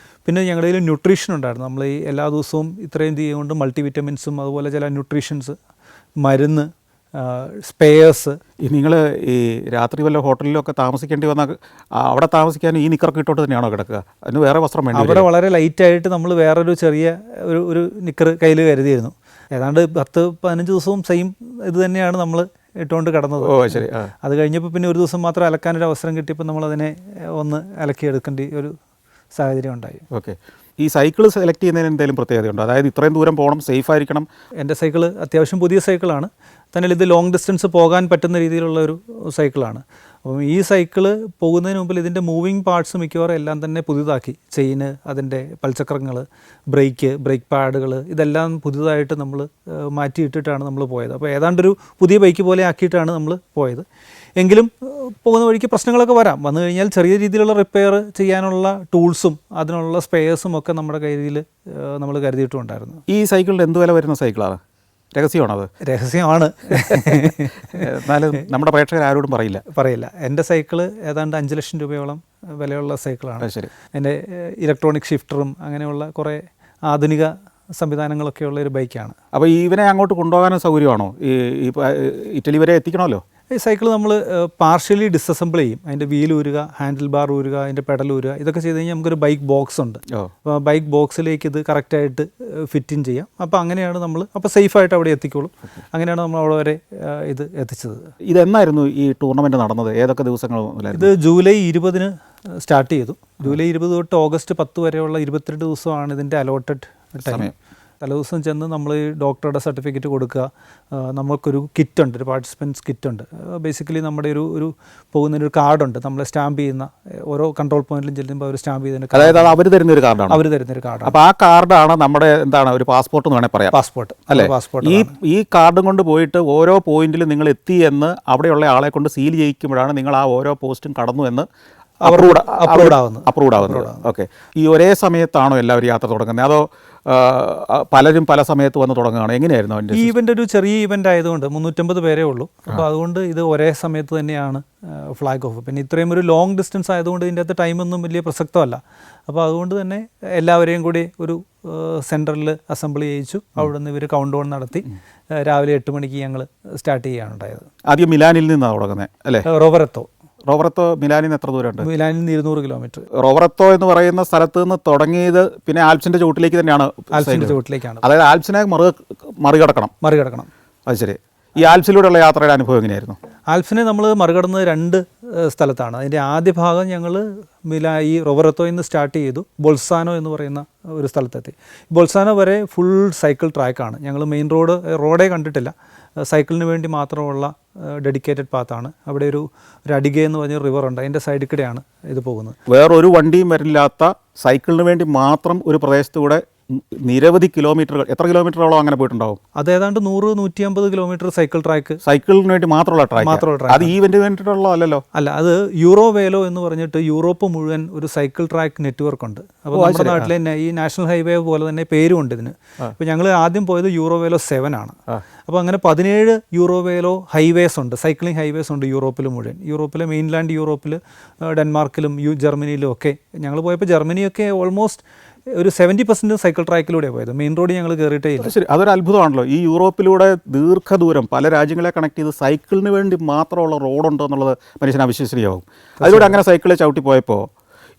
പിന്നെ ഞങ്ങളുടെ കയ്യിൽ ന്യൂട്രീഷൻ ഉണ്ടായിരുന്നു. നമ്മൾ ഈ എല്ലാ ദിവസവും ഇത്രയും ചെയ്യുകൊണ്ട് മൾട്ടി വിറ്റമിൻസും അതുപോലെ ചില ന്യൂട്രീഷൻസ്, മരുന്ന്, സ്പെയേഴ്സ്. നിങ്ങൾ ഈ രാത്രി വല്ല ഹോട്ടലിലൊക്കെ താമസിക്കേണ്ടി വന്നാൽ അവിടെ താമസിക്കാൻ ഈ നിക്കറൊക്കെ ഇട്ടോട്ട് തന്നെയാണോ കിടക്കുക? അതിന് വേറെ വസ്ത്രം വേണ്ടി? അവിടെ വളരെ ലൈറ്റായിട്ട് നമ്മൾ വേറൊരു ചെറിയ ഒരു നിക്കർ കയ്യിൽ കരുതിയിരുന്നു. ഏതാണ്ട് 10-15 ദിവസവും സെയിം ഇത് തന്നെയാണ് നമ്മൾ ഇട്ടുകൊണ്ട് കിടന്നത്. ശരി. അത് കഴിഞ്ഞപ്പോൾ പിന്നെ ഒരു ദിവസം മാത്രം അലക്കാനൊരു അവസരം കിട്ടിയപ്പോൾ നമ്മളതിനെ ഒന്ന് അലക്കിയെടുക്കേണ്ടി ഒരു സാഹചര്യം ഉണ്ടായി. ഓക്കെ. ഈ സൈക്കിൾ സെലക്ട് ചെയ്യുന്നതിന് എന്തെങ്കിലും പ്രത്യേകതയുണ്ടോ? അതായത് ഇത്രയും ദൂരം പോകണം, സേഫ് ആയിരിക്കണം? എൻ്റെ സൈക്കിൾ അത്യാവശ്യം പുതിയ സൈക്കിളാണ്. തന്നെ ഇത് ലോങ് ഡിസ്റ്റൻസ് പോകാൻ പറ്റുന്ന രീതിയിലുള്ള ഒരു സൈക്കിളാണ്. അപ്പം ഈ സൈക്കിള് പോകുന്നതിന് മുമ്പിൽ ഇതിൻ്റെ മൂവിങ് പാർട്സ് മിക്കവാറും എല്ലാം തന്നെ പുതിയതാക്കി. ചെയിന്, അതിൻ്റെ പൽചക്രങ്ങൾ, ബ്രേക്ക് പാഡുകൾ, ഇതെല്ലാം പുതിയതായിട്ട് നമ്മൾ മാറ്റിയിട്ടിട്ടാണ് നമ്മൾ പോയത്. അപ്പോൾ ഏതാണ്ടൊരു പുതിയ ബൈക്ക് പോലെ ആക്കിയിട്ടാണ് നമ്മൾ പോയത്. എങ്കിലും പോകുന്ന വഴിക്ക് പ്രശ്നങ്ങളൊക്കെ വന്നു കഴിഞ്ഞാൽ ചെറിയ രീതിയിലുള്ള റിപ്പയർ ചെയ്യാനുള്ള ടൂൾസും അതിനുള്ള സ്പെയേഴ്സും ഒക്കെ നമ്മുടെ കയ്യിൽ നമ്മൾ കരുതിയിട്ടുണ്ടായിരുന്നു. ഈ സൈക്കിളിന് എന്ത് വില വരുന്ന സൈക്കിളാണ്? രഹസ്യമാണത്? രഹസ്യമാണ്. എന്നാലും നമ്മുടെ പ്രേക്ഷകർ ആരോടും പറയില്ല. എൻ്റെ സൈക്കിള് ഏതാണ്ട് 5 ലക്ഷം രൂപയോളം വിലയുള്ള സൈക്കിളാണ്. ശരി. എൻ്റെ ഇലക്ട്രോണിക് ഷിഫ്റ്ററും അങ്ങനെയുള്ള കുറേ ആധുനിക സംവിധാനങ്ങളൊക്കെ ഉള്ള ഒരു ബൈക്കാണ്. അപ്പോൾ ഇവനെ അങ്ങോട്ട് കൊണ്ടുപോകാനും സൗകര്യമാണോ? ഈ ഇറ്റലി വരെ എത്തിക്കണമല്ലോ. ഈ സൈക്കിൾ നമ്മൾ പാർഷ്യലി ഡിസസംബിൾ ചെയ്യും. അതിൻ്റെ വീൽ ഊരുക, ഹാൻഡിൽ ബാർ ഊരുക, അതിൻ്റെ പെഡൽ ഊരുക, ഇതൊക്കെ ചെയ്ത് കഴിഞ്ഞാൽ നമുക്കൊരു ബൈക്ക് ബോക്സ് ഉണ്ട്. അപ്പോൾ ബൈക്ക് ബോക്സിലേക്ക് ഇത് കറക്റ്റായിട്ട് ഫിറ്റിൻ ചെയ്യാം. അപ്പോൾ അങ്ങനെയാണ് നമ്മൾ സേഫായിട്ട് അവിടെ എത്തിക്കോളും. അങ്ങനെയാണ് നമ്മൾ അവിടെ വരെ ഇത് എത്തിച്ചത്. ഇതെന്നായിരുന്നു ഈ ടൂർണമെൻറ്റ് നടന്നത്? ഏതൊക്കെ ദിവസങ്ങൾ? ഇത് ജൂലൈ 20 സ്റ്റാർട്ട് ചെയ്തു. ജൂലൈ 20 തൊട്ട് ഓഗസ്റ്റ് 10 വരെയുള്ള 22 ദിവസമാണ് ഇതിൻ്റെ അലോട്ടഡ് ടൈം. തലേദിവസം ചെന്ന് നമ്മൾ ഈ ഡോക്ടറുടെ സർട്ടിഫിക്കറ്റ് കൊടുക്കുക, നമുക്കൊരു കിറ്റുണ്ട്, ഒരു പാർട്ടിസിപ്പൻസ് കിറ്റുണ്ട്. ബേസിക്കലി നമ്മുടെ ഒരു പോകുന്നതിനൊരു കാർഡുണ്ട്, നമ്മളെ സ്റ്റാമ്പ് ചെയ്യുന്ന ഓരോ കൺട്രോൾ പോയിന്റിലും ചെല്ലുമ്പോൾ അവർ സ്റ്റാമ്പ് ചെയ്യുന്ന, അതായത് അത് അവർ തരുന്നൊരു കാർഡാണ്. അവർ തരുന്നൊരു കാർഡാണ്. അപ്പോൾ ആ കാർഡാണ് നമ്മുടെ എന്താണ് ഒരു പാസ്പോർട്ട് എന്ന് വേണമെങ്കിൽ പറയാം. പാസ്പോർട്ട് അല്ലേ? പാസ്പോർട്ട് ഈ കാർഡും കൊണ്ട് പോയിട്ട് ഓരോ പോയിന്റിലും നിങ്ങൾ എത്തി എന്ന് അവിടെയുള്ള ആളെ കൊണ്ട് സീൽ ചെയ്യിക്കുമ്പോഴാണ് നിങ്ങൾ ആ ഓരോ പോസ്റ്റും കടന്നു എന്ന് അപ്രൂവ്ഡ് ആവുന്നത്. ഓക്കെ. ഈ ഒരേ സമയത്താണോ എല്ലാവരും യാത്ര തുടങ്ങുന്നത്, അതോ പലരും പല സമയത്ത് വന്ന് തുടങ്ങുകയാണോ, എങ്ങനെയായിരുന്നു അതിൻ്റെ? ഈ ഇവൻ്റ് ഒരു ചെറിയ ഇവൻ്റ് ആയതുകൊണ്ട് 350 പേരേ ഉള്ളൂ. അപ്പോൾ അതുകൊണ്ട് ഇത് ഒരേ സമയത്ത് തന്നെയാണ് ഫ്ലാഗ് ഓഫ്. പിന്നെ ഇത്രയും ഒരു ലോങ് ഡിസ്റ്റൻസ് ആയതുകൊണ്ട് ഇതിൻ്റെ അകത്ത് ടൈമൊന്നും വലിയ പ്രസക്തമല്ല. അപ്പോൾ അതുകൊണ്ട് തന്നെ എല്ലാവരെയും കൂടി ഒരു സെൻറ്ററിൽ അസംബിൾ ചെയ്യിച്ചു. അവിടെ നിന്ന് ഇവർ കൗണ്ട് ഡൗൺ നടത്തി രാവിലെ 8 മണിക്ക് ഞങ്ങൾ സ്റ്റാർട്ട് ചെയ്യുകയാണ് ഉണ്ടായത്. ആദ്യം മിലാനിൽ നിന്നാണ് തുടങ്ങുന്നത് അല്ലേ? റോവറത്തോ മിലാനിൽ നിന്ന് എത്ര ദൂരമുണ്ട്? മിലാനിൽ നിന്ന് 200 കിലോമീറ്റർ. റോവറത്തോ എന്ന് പറയുന്ന സ്ഥലത്ത് നിന്ന് തുടങ്ങിയത് പിന്നെ ആൽപ്സിന്റെ ചുവട്ടിലേക്ക് തന്നെയാണ്. ആൽപ്സിന്റെ ചുവട്ടിലേക്കാണ്, അതായത് ആൽപ്സിനെ മറികടക്കണം. അത് ശരി. ഈ ആൽപ്സിലൂടെയുള്ള യാത്രയുടെ അനുഭവം എങ്ങനെയായിരുന്നു? ആൽപ്സിനെ നമ്മൾ മറികടന്നത് 2 സ്ഥലത്താണ്. അതിൻ്റെ ആദ്യ ഭാഗം ഞങ്ങൾ ഈ റോവറത്തോയിൽ നിന്ന് സ്റ്റാർട്ട് ചെയ്തു, ബൊൾസാനോ എന്ന് പറയുന്ന ഒരു സ്ഥലത്തെത്തി. ബൊൾസാനോ വരെ ഫുൾ സൈക്കിൾ ട്രാക്കാണ്. ഞങ്ങൾ മെയിൻ റോഡേ കണ്ടിട്ടില്ല, സൈക്കിളിന് വേണ്ടി മാത്രമുള്ള ഡെഡിക്കേറ്റഡ് പാത്താണ്. അവിടെ ഒരു അഡിഗെ എന്ന് പറഞ്ഞ റിവർ ഉണ്ട്, അതിൻ്റെ സൈഡിൽ കൂടെയാണ് ഇത് പോകുന്നത്. വേറൊരു വണ്ടിയും വരില്ലാത്ത സൈക്കിളിന് വേണ്ടി മാത്രം ഒരു പ്രദേശത്തൂടെ നിരവധി കിലോമീറ്ററുകൾ, എത്ര കിലോമീറ്ററോളം അങ്ങനെ പോയിട്ടുണ്ടാവും? അത് ഏതാണ്ട് 100-150 കിലോമീറ്റർ സൈക്കിളിന് വേണ്ടി മാത്രമുള്ള ട്രാക്ക്. അത് ഈവെന്റ് വേണ്ടിയിട്ടുള്ള അല്ലല്ലോ. അല്ല, അത് യൂറോവേലോ എന്ന് പറഞ്ഞിട്ട് യൂറോപ്പ് മുഴുവൻ ഒരു സൈക്കിൾ ട്രാക്ക് നെറ്റ്വർക്ക് ഉണ്ട്. അപ്പോൾ നമ്മുടെ നാട്ടിൽ തന്നെ ഈ നാഷണൽ ഹൈവേ പോലെ തന്നെ പേരുമുണ്ട് ഇതിന്. ഇപ്പോൾ ഞങ്ങൾ ആദ്യം പോയത് യൂറോവേലോ 7 ആണ്. അപ്പോൾ അങ്ങനെ 17 യൂറോവേലോ ഹൈവേസ് ഉണ്ട്, സൈക്ലിംഗ് ഹൈവേസ് ഉണ്ട് യൂറോപ്പിൽ മുഴുവൻ. യൂറോപ്പിലെ മെയിൻലാൻഡ് യൂറോപ്പിൽ, ഡെൻമാർക്കിലും ജർമ്മനിയിലും ഒക്കെ. ഞങ്ങൾ പോയപ്പോൾ ജർമ്മനിയൊക്കെ ഓൾമോസ്റ്റ് ഒരു 70% സൈക്കിൾ ട്രാക്കിലൂടെ പോയത്. മെയിൻ റോഡ് ഞങ്ങൾ കയറിയിട്ടേ ഇല്ല. ശരി, അതൊരു അത്ഭുതമാണല്ലോ. ഈ യൂറോപ്പിലൂടെ ദീർഘദൂരം പല രാജ്യങ്ങളെ കണക്ട് ചെയ്ത് സൈക്കിളിന് വേണ്ടി മാത്രമുള്ള റോഡുണ്ടോ എന്നുള്ളത് മനുഷ്യന് അവിശ്വസനീയമാവും. അതിലൂടെ അങ്ങനെ സൈക്കിളിൽ ചവിട്ടി പോയപ്പോൾ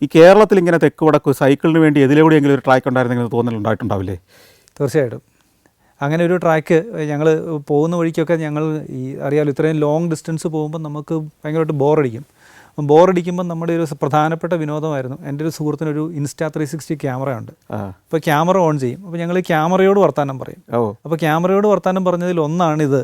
ഈ കേരളത്തിൽ ഇങ്ങനെ തെക്ക് വടക്ക് സൈക്കിളിന് വേണ്ടി എതിലെവിടെയെങ്കിലും ഒരു ട്രാക്ക് ഉണ്ടായിരുന്നെങ്കിൽ തോന്നലുണ്ടായിട്ടുണ്ടാവില്ലേ? തീർച്ചയായിട്ടും. അങ്ങനെ ഒരു ട്രാക്ക് ഞങ്ങൾ പോകുന്ന വഴിക്കൊക്കെ ഞങ്ങൾ അറിയാമല്ലോ, ഇത്രയും ലോങ് ഡിസ്റ്റൻസ് പോകുമ്പോൾ നമുക്ക് ഭയങ്കരമായിട്ട് ബോറടിക്കുമ്പോൾ നമ്മുടെ ഒരു പ്രധാനപ്പെട്ട വിനോദമായിരുന്നു. എൻ്റെ ഒരു സുഹൃത്തിനൊരു Insta360 ക്യാമറയുണ്ട്. അപ്പോൾ ക്യാമറ ഓൺ ചെയ്യും. അപ്പോൾ ഞങ്ങൾ ഈ ക്യാമറയോട് വർത്താനം പറയും. അപ്പോൾ ക്യാമറയോട് വർത്താനം പറഞ്ഞതിൽ ഒന്നാണിത്.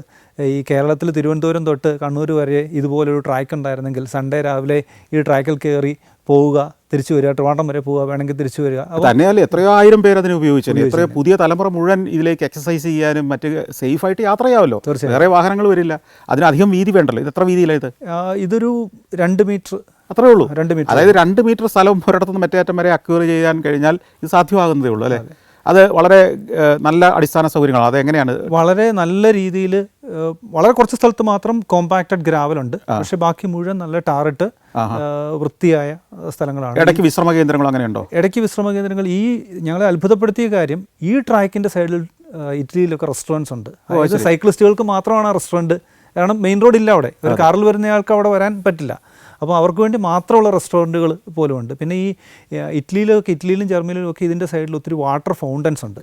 ഈ കേരളത്തിൽ തിരുവനന്തപുരം തൊട്ട് കണ്ണൂർ വരെ ഇതുപോലൊരു ട്രാക്ക് ഉണ്ടായിരുന്നെങ്കിൽ സൺഡേ രാവിലെ ഈ ട്രാക്കിൽ കയറി പോവുക, തിരിച്ചു വരിക, ട്രിവാൻഡ്രം വരെ പോവുക, വേണമെങ്കിൽ തിരിച്ചു വരിക. തന്നെയല്ലേ എത്രയോ ആയിരം പേര് അതിന് ഉപയോഗിച്ചു. എത്രയോ പുതിയ തലമുറ മുഴുവൻ ഇതിലേക്ക് എക്സസൈസ് ചെയ്യാനും മറ്റ് സേഫായിട്ട് യാത്ര ചെയ്യാമല്ലോ. വേറെ വാഹനങ്ങൾ വരില്ല, അതിനധികം വീതി വേണ്ടല്ലോ. ഇത് എത്ര വീതിയില്ല? ഇതൊരു 2 മീറ്റർ അത്രേ ഉള്ളൂ. 2 മീറ്റർ, അതായത് 2 മീറ്റർ സ്ഥലം ഒരിടത്തുനിന്ന് മറ്റേ അറ്റം വരെ അക്വയർ ചെയ്യാൻ കഴിഞ്ഞാൽ ഇത് സാധ്യമാകുന്നതേ ഉള്ളൂ അല്ലേ? അത് വളരെ നല്ല അടിസ്ഥാന സൗകര്യങ്ങളാണ്. അതെങ്ങനെയാണ്? വളരെ നല്ല രീതിയിൽ, വളരെ കുറച്ച് സ്ഥലത്ത് മാത്രം കോമ്പാക്റ്റഡ് ഗ്രാവലുണ്ട്, പക്ഷെ ബാക്കി മുഴുവൻ നല്ല ടാറിട്ട് വൃത്തിയായ സ്ഥലങ്ങളാണ്. ഇടയ്ക്ക് വിശ്രമ കേന്ദ്രങ്ങൾ അങ്ങനെയുണ്ടോ? ഇടയ്ക്ക് വിശ്രമ കേന്ദ്രങ്ങൾ. ഞങ്ങളെ അത്ഭുതപ്പെടുത്തിയ കാര്യം, ഈ ട്രാക്കിൻ്റെ സൈഡിൽ ഇറ്റലിയിലൊക്കെ റെസ്റ്റോറൻറ്റ്സ് ഉണ്ട്. അതായത് സൈക്ലിസ്റ്റുകൾക്ക് മാത്രമാണ് ആ റെസ്റ്റോറൻറ്റ്. കാരണം മെയിൻ റോഡില്ല അവിടെ, ഒരു കാറിൽ വരുന്നയാൾക്ക് അവിടെ വരാൻ പറ്റില്ല. അപ്പോൾ അവർക്ക് വേണ്ടി മാത്രമുള്ള റെസ്റ്റോറൻറ്റുകൾ പോലും ഉണ്ട്. പിന്നെ ഈ ഇറ്റലിയിലും ജർമ്മനിയിലും ഒക്കെ ഇതിൻ്റെ സൈഡിൽ ഒത്തിരി വാട്ടർ ഫൗണ്ടൻസ് ഉണ്ട്.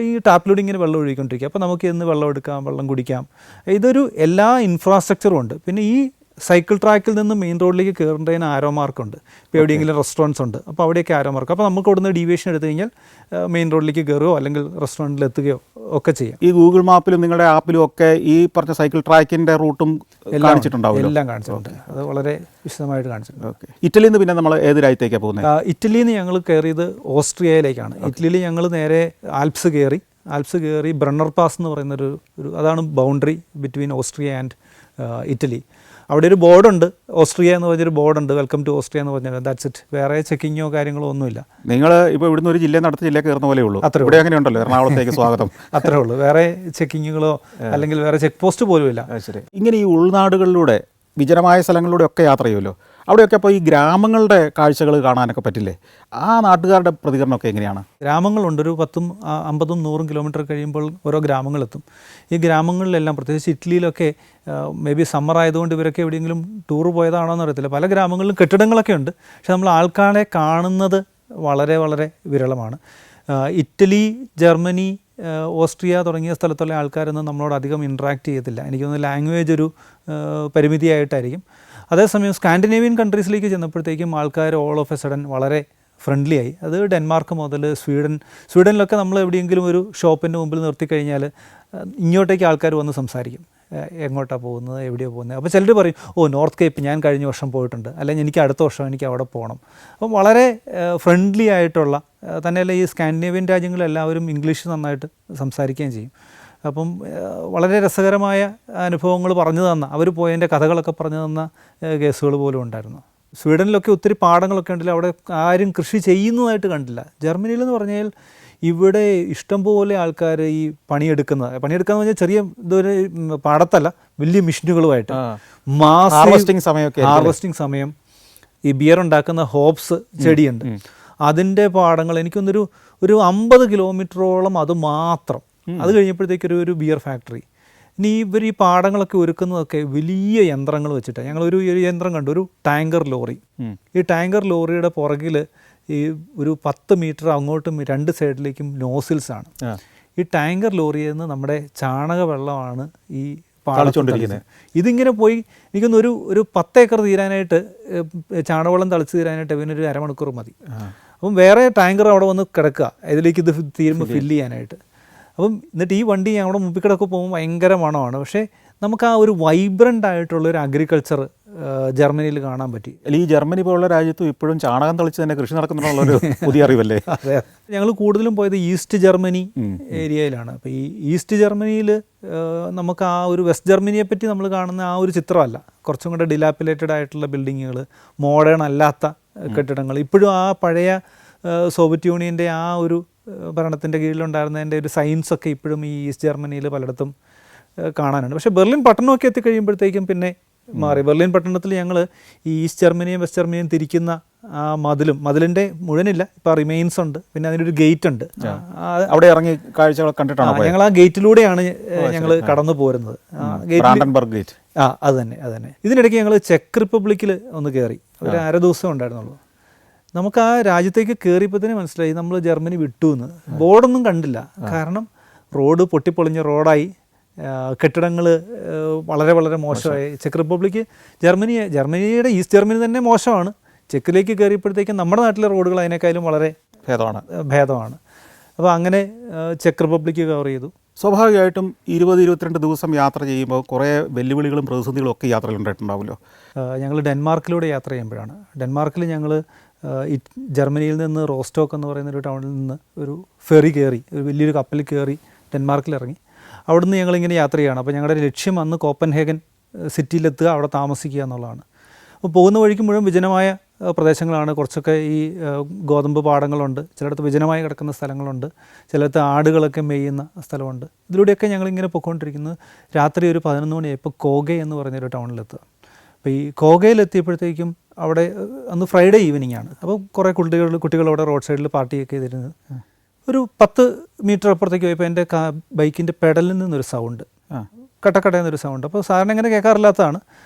ഈ ടാപ്പിലൂടെ ഇങ്ങനെ വെള്ളം ഒഴുകിക്കൊണ്ടിരിക്കുക. അപ്പോൾ നമുക്ക് ഇന്ന് വെള്ളം എടുക്കാം, വെള്ളം കുടിക്കാം. ഇതൊരു എല്ലാ ഇൻഫ്രാസ്ട്രക്ചറും ഉണ്ട്. പിന്നെ ഈ സൈക്കിൾ ട്രാക്കിൽ നിന്ന് മെയിൻ റോഡിലേക്ക് കയറേണ്ടതിന് ആരോ മാർക്കുണ്ട്. ഇപ്പോൾ എവിടെയെങ്കിലും റെസ്റ്റോറൻറ്റ്സ് ഉണ്ട്, അപ്പോൾ അവിടെയൊക്കെ ആരോ മാർക്ക്. അപ്പോൾ നമുക്ക് അവിടുന്ന് ഡീവിയേഷൻ എടുത്തു കഴിഞ്ഞാൽ മെയിൻ റോഡിലേക്ക് കയറുകയോ അല്ലെങ്കിൽ റെസ്റ്റോറൻറ്റിൽ എത്തുകയോ ഒക്കെ ചെയ്യാം. ഈ ഗൂഗിൾ മാപ്പിലും നിങ്ങളുടെ ആപ്പിലും ഒക്കെ ഈ പറഞ്ഞ സൈക്കിൾ ട്രാക്കിൻ്റെ റൂട്ടും കാണിച്ചിട്ടുണ്ടാവും? എല്ലാം കാണിച്ചിട്ടുണ്ട്. അത് വളരെ വിശദമായിട്ട് കാണിച്ചിട്ടുണ്ട്. ഓക്കെ. ഇറ്റലിയിൽ നിന്ന് പിന്നെ നമ്മൾ ഏത് രാജ്യത്തേക്കാണ് പോകുന്നത്? ഇറ്റലിയിൽ നിന്ന് ഞങ്ങൾ കയറിയത് ഓസ്ട്രിയയിലേക്കാണ്. ഇറ്റലിയിൽ ഞങ്ങൾ നേരെ ആൽപ്സ് കയറി ബ്രണ്ണർ പാസ് എന്ന് പറയുന്നൊരു അതാണ് boundary between Austria and Italy. അവിടെ ഒരു ബോർഡുണ്ട്, ഓസ്ട്രിയ എന്ന് പറഞ്ഞൊരു ബോർഡുണ്ട്, വെൽക്കം ടു ഓസ്ട്രിയ എന്ന് പറഞ്ഞാൽ. That's it. വേറെ ചെക്കിങ്ങോ കാര്യങ്ങളോ ഒന്നുമില്ല. നിങ്ങൾ ഇപ്പോൾ ഇവിടുന്ന് ഒരു ജില്ലയിൽ നടത്ത ജില്ലയിൽ കയറുന്ന പോലെ ഉള്ളൂ. ഇവിടെ അങ്ങനെ ഉണ്ടല്ലോ, എറണാകുളത്തേക്ക് സ്വാഗതം, അത്രേ ഉള്ളൂ. വേറെ ചെക്കിങ്ങുകളോ അല്ലെങ്കിൽ വേറെ ചെക്ക് പോസ്റ്റ് പോലും ഇല്ല. ശരി. ഇങ്ങനെ ഈ ഉൾനാടുകളിലൂടെ വിജനമായ സ്ഥലങ്ങളിലൂടെ ഒക്കെ യാത്ര ചെയ്യുമല്ലോ, അവിടെയൊക്കെ അപ്പോൾ ഈ ഗ്രാമങ്ങളുടെ കാഴ്ചകൾ കാണാനൊക്കെ പറ്റില്ലേ? ആ നാട്ടുകാരുടെ പ്രതികരണമൊക്കെ എങ്ങനെയാണ്? ഗ്രാമങ്ങളുണ്ട്. ഒരു 10, 50, 100 കിലോമീറ്റർ കഴിയുമ്പോൾ ഓരോ ഗ്രാമങ്ങളെത്തും. ഈ ഗ്രാമങ്ങളിലെല്ലാം, പ്രത്യേകിച്ച് ഇറ്റലിയിലൊക്കെ മേ ബി സമ്മർ ആയതുകൊണ്ട് ഇവരൊക്കെ എവിടെയെങ്കിലും ടൂർ പോയതാണോ എന്നറിയത്തില്ല, പല ഗ്രാമങ്ങളിലും കെട്ടിടങ്ങളൊക്കെ ഉണ്ട്. പക്ഷെ നമ്മൾ ആൾക്കാരെ കാണുന്നത് വളരെ വളരെ വിരളമാണ്. ഇറ്റലി, ജർമ്മനി, ഓസ്ട്രിയ തുടങ്ങിയ സ്ഥലത്തുള്ള ആൾക്കാരൊന്നും നമ്മളോട് അധികം ഇൻട്രാക്ട് ചെയ്യത്തില്ല. എനിക്ക് തോന്നുന്നു ലാംഗ്വേജ് ഒരു പരിമിതിയായിട്ടായിരിക്കും. അതേസമയം സ്കാൻഡിനേവിയൻ കൺട്രീസിലേക്ക് ചെന്നപ്പോഴത്തേക്കും ആൾക്കാർ ഓൾ ഓഫ് എ സഡൻ വളരെ ഫ്രണ്ട്ലി ആയി. അത് ഡെൻമാർക്ക് മുതൽ സ്വീഡനിലൊക്കെ നമ്മൾ എവിടെയെങ്കിലും ഒരു ഷോപ്പിൻ്റെ മുമ്പിൽ നിർത്തിക്കഴിഞ്ഞാൽ ഇങ്ങോട്ടേക്ക് ആൾക്കാർ വന്ന് സംസാരിക്കും, എങ്ങോട്ടാണ് പോകുന്നത്, എവിടെയാണ് പോകുന്നത്. അപ്പോൾ ചിലർ പറയും, ഓ നോർത്ത് കേപ്പ് ഞാൻ കഴിഞ്ഞ വർഷം പോയിട്ടുണ്ട്, അല്ലെങ്കിൽ എനിക്ക് അടുത്ത വർഷം എനിക്ക് അവിടെ പോകണം. അപ്പം വളരെ ഫ്രണ്ട്ലി ആയിട്ടുള്ള, തന്നെയല്ല ഈ സ്കാൻഡിനേവിയൻ രാജ്യങ്ങളെല്ലാവരും ഇംഗ്ലീഷ് നന്നായിട്ട് സംസാരിക്കുകയും ചെയ്യും. അപ്പം വളരെ രസകരമായ അനുഭവങ്ങൾ പറഞ്ഞു തന്ന, അവർ പോയതിൻ്റെ കഥകളൊക്കെ പറഞ്ഞു തന്ന കേസുകൾ പോലും ഉണ്ടായിരുന്നു. സ്വീഡനിലൊക്കെ ഒത്തിരി പാടങ്ങളൊക്കെ ഉണ്ടല്ലോ, അവിടെ ആരും കൃഷി ചെയ്യുന്നതായിട്ട് കണ്ടില്ല. ജർമ്മനിയിലെന്ന് പറഞ്ഞാൽ ഇവിടെ ഇഷ്ടംപോലെ ആൾക്കാർ ഈ പണിയെടുക്കാന്ന് പറഞ്ഞാൽ ചെറിയ ഇതൊരു പാടത്തല്ല, വലിയ മെഷീനുകളുമായിട്ട് ഹാർവെസ്റ്റിംഗ് സമയം ഈ ബിയർ ഉണ്ടാക്കുന്ന ഹോപ്സ് ചെടിയുണ്ട്, അതിൻ്റെ പാടങ്ങൾ എനിക്കൊന്നൊരു 50 കിലോമീറ്ററോളം അത് മാത്രം. അത് കഴിഞ്ഞപ്പോഴത്തേക്കൊരു ഒരു ബിയർ ഫാക്ടറി. ഇനി ഇവർ ഈ പാടങ്ങളൊക്കെ ഒരുക്കുന്നതൊക്കെ വലിയ യന്ത്രങ്ങൾ വെച്ചിട്ടാണ്. ഞങ്ങളൊരു യന്ത്രം കണ്ടു, ഒരു ടാങ്കർ ലോറി. ഈ ടാങ്കർ ലോറിയുടെ പുറകിൽ ഈ ഒരു 10 മീറ്റർ അങ്ങോട്ടും 2 സൈഡിലേക്കും നോസിൽസാണ്. ഈ ടാങ്കർ ലോറിയിൽ നിന്ന് നമ്മുടെ ചാണക വെള്ളമാണ് ഈ പാടച്ചുകൊണ്ടിരിക്കുന്നത്. ഇതിങ്ങനെ പോയി എനിക്കൊന്ന് ഒരു 10 ഏക്കർ തീരാനായിട്ട്, ചാണകവെള്ളം തളിച്ച് തീരാനായിട്ട് ഇവനൊരു അരമണിക്കൂർ മതി. അപ്പം വേറെ ടാങ്കർ അവിടെ വന്ന് കിടക്കുക, ഇതിലേക്ക് ഇത് തീരുമ്പോൾ ഫില്ല് ചെയ്യാനായിട്ട്. അപ്പം എന്നിട്ട് ഈ വണ്ടി അവിടെ മുമ്പിൽ കിടക്കെ പോകുമ്പോൾ ഭയങ്കര മണമാണ്. പക്ഷേ നമുക്ക് ആ ഒരു വൈബ്രൻ്റ് ആയിട്ടുള്ളൊരു അഗ്രികൾച്ചർ ജർമ്മനിയിൽ കാണാൻ പറ്റി. ഈ ജർമ്മനി പോലുള്ള രാജ്യത്തും ഇപ്പോഴും ചാണകം തളിച്ച് തന്നെ കൃഷി നടക്കുന്നുള്ളൊരു പുതിയ അറിവല്ലേ? അതെ. ഞങ്ങൾ കൂടുതലും പോയത് ഈസ്റ്റ് ജർമ്മനി ഏരിയയിലാണ്. അപ്പോൾ ഈ ഈസ്റ്റ് ജർമ്മനിയിൽ നമുക്ക് ആ ഒരു വെസ്റ്റ് ജർമ്മനിയെ പറ്റി നമ്മൾ കാണുന്ന ആ ഒരു ചിത്രമല്ല. കുറച്ചും കൂടെ ഡിലാപ്പിലേറ്റഡ് ആയിട്ടുള്ള ബിൽഡിങ്ങുകൾ, മോഡേൺ അല്ലാത്ത കെട്ടിടങ്ങൾ. ഇപ്പോഴും ആ പഴയ സോവിയറ്റ് യൂണിയൻ്റെ ആ ഒരു ഭരണത്തിൻ്റെ കീഴിലുണ്ടായിരുന്നതിൻ്റെ ഒരു സയൻസൊക്കെ ഇപ്പോഴും ഈ ഈസ്റ്റ് ജർമ്മനിയിൽ പലയിടത്തും കാണാനുണ്ട്. പക്ഷേ ബെർലിൻ പട്ടണമൊക്കെ എത്തിക്കഴിയുമ്പോഴത്തേക്കും പിന്നെ മാറി. ബെർലിൻ പട്ടണത്തിൽ ഞങ്ങൾ ഈ ഈസ്റ്റ് ജർമ്മനിയും വെസ്റ്റ് ജർമ്മനിയും തിരിക്കുന്ന ആ മതിലിൻ്റെ മുഴുവനില്ല, ഇപ്പോൾ റിമെയിൻസ് ഉണ്ട്. പിന്നെ അതിനൊരു ഗേറ്റ് ഉണ്ട്. അവിടെ ഇറങ്ങി കാഴ്ചകൾ കണ്ടിട്ടാണ് ഞങ്ങൾ ആ ഗേറ്റിലൂടെയാണ് ഞങ്ങൾ കടന്നു പോരുന്നത്. ഗേറ്റ്. അത് തന്നെ. ഇതിനിടയ്ക്ക് ഞങ്ങൾ ചെക്ക് റിപ്പബ്ലിക്കിൽ ഒന്ന് കയറി. ഒരു അര ദിവസം ഉണ്ടായിരുന്നുള്ളൂ. നമുക്ക് ആ രാജ്യത്തേക്ക് കയറിയപ്പോൾ തന്നെ മനസ്സിലായി നമ്മൾ ജർമ്മനി വിട്ടു എന്ന്. ബോർഡൊന്നും കണ്ടില്ല, കാരണം റോഡ് പൊട്ടിപ്പൊളിഞ്ഞ റോഡായി, കെട്ടിടങ്ങൾ വളരെ വളരെ മോശമായി. ചെക്ക് റിപ്പബ്ലിക്ക് ജർമ്മനിയുടെ ഈസ്റ്റ് ജർമ്മനി തന്നെ മോശമാണ്. ചെക്കിലേക്ക് കയറിയപ്പോഴത്തേക്കും നമ്മുടെ നാട്ടിലെ റോഡുകൾ അതിനേക്കാളും വളരെ ഭേദമാണ്. അപ്പോൾ അങ്ങനെ ചെക്ക് റിപ്പബ്ലിക്ക് കവർ ചെയ്തു. സ്വാഭാവികമായിട്ടും 20-22 ദിവസം യാത്ര ചെയ്യുമ്പോൾ കുറേ വെല്ലുവിളികളും പ്രതിസന്ധികളും ഒക്കെ യാത്രയിലുണ്ടായിട്ടുണ്ടാവുമല്ലോ. ഞങ്ങൾ ഡെൻമാർക്കിലൂടെ യാത്ര ചെയ്യുമ്പോഴാണ്. ഡെൻമാർക്കിൽ ഞങ്ങൾ ജർമ്മനിയിൽ നിന്ന് റോസ്റ്റോക്ക് എന്ന് പറയുന്ന ഒരു ടൗണിൽ നിന്ന് ഒരു ഫെറി കയറി, ഒരു വലിയൊരു കപ്പലിൽ കയറി ഡെൻമാർക്കിൽ ഇറങ്ങി. അവിടുന്ന് ഞങ്ങളിങ്ങനെ യാത്ര ചെയ്യുകയാണ്. അപ്പോൾ ഞങ്ങളുടെ ലക്ഷ്യം അന്ന് കോപ്പൻഹേഗൻ സിറ്റിയിലെത്തുക, അവിടെ താമസിക്കുക എന്നുള്ളതാണ്. അപ്പോൾ പോകുന്ന വഴിക്ക് മുഴുവൻ വിജനമായ പ്രദേശങ്ങളാണ്. കുറച്ചൊക്കെ ഈ ഗോതമ്പ് പാടങ്ങളുണ്ട്, ചിലയിടത്ത് വിജനമായി കിടക്കുന്ന സ്ഥലങ്ങളുണ്ട്, ചിലയിടത്ത് ആടുകളൊക്കെ മേയുന്ന സ്ഥലമുണ്ട്. ഇതിലൂടെയൊക്കെ ഞങ്ങളിങ്ങനെ പൊയ്ക്കൊണ്ടിരിക്കുന്നത്. രാത്രി ഒരു 11 മണിയായപ്പോൾ കോഗെ എന്ന് പറഞ്ഞൊരു ടൗണിലെത്തുക. അപ്പോൾ ഈ കോഗയിലെത്തിയപ്പോഴത്തേക്കും അവിടെ അന്ന് ഫ്രൈഡേ ഈവനിങ് ആണ്. അപ്പോൾ കുറേ കുട്ടികൾ അവിടെ റോഡ് സൈഡിൽ പാർട്ടിയൊക്കെ ചെയ്തിരുന്നത്. ഒരു 10 മീറ്റർ അപ്പുറത്തേക്ക് പോയപ്പോൾ എൻ്റെ ബൈക്കിൻ്റെ പെഡലിൽ നിന്നൊരു സൗണ്ട്, കട്ടക്കട്ടയെന്നൊരു സൗണ്ട്. അപ്പോൾ സാറിന് അങ്ങനെ കേൾക്കാറില്ലാത്തതാണ്.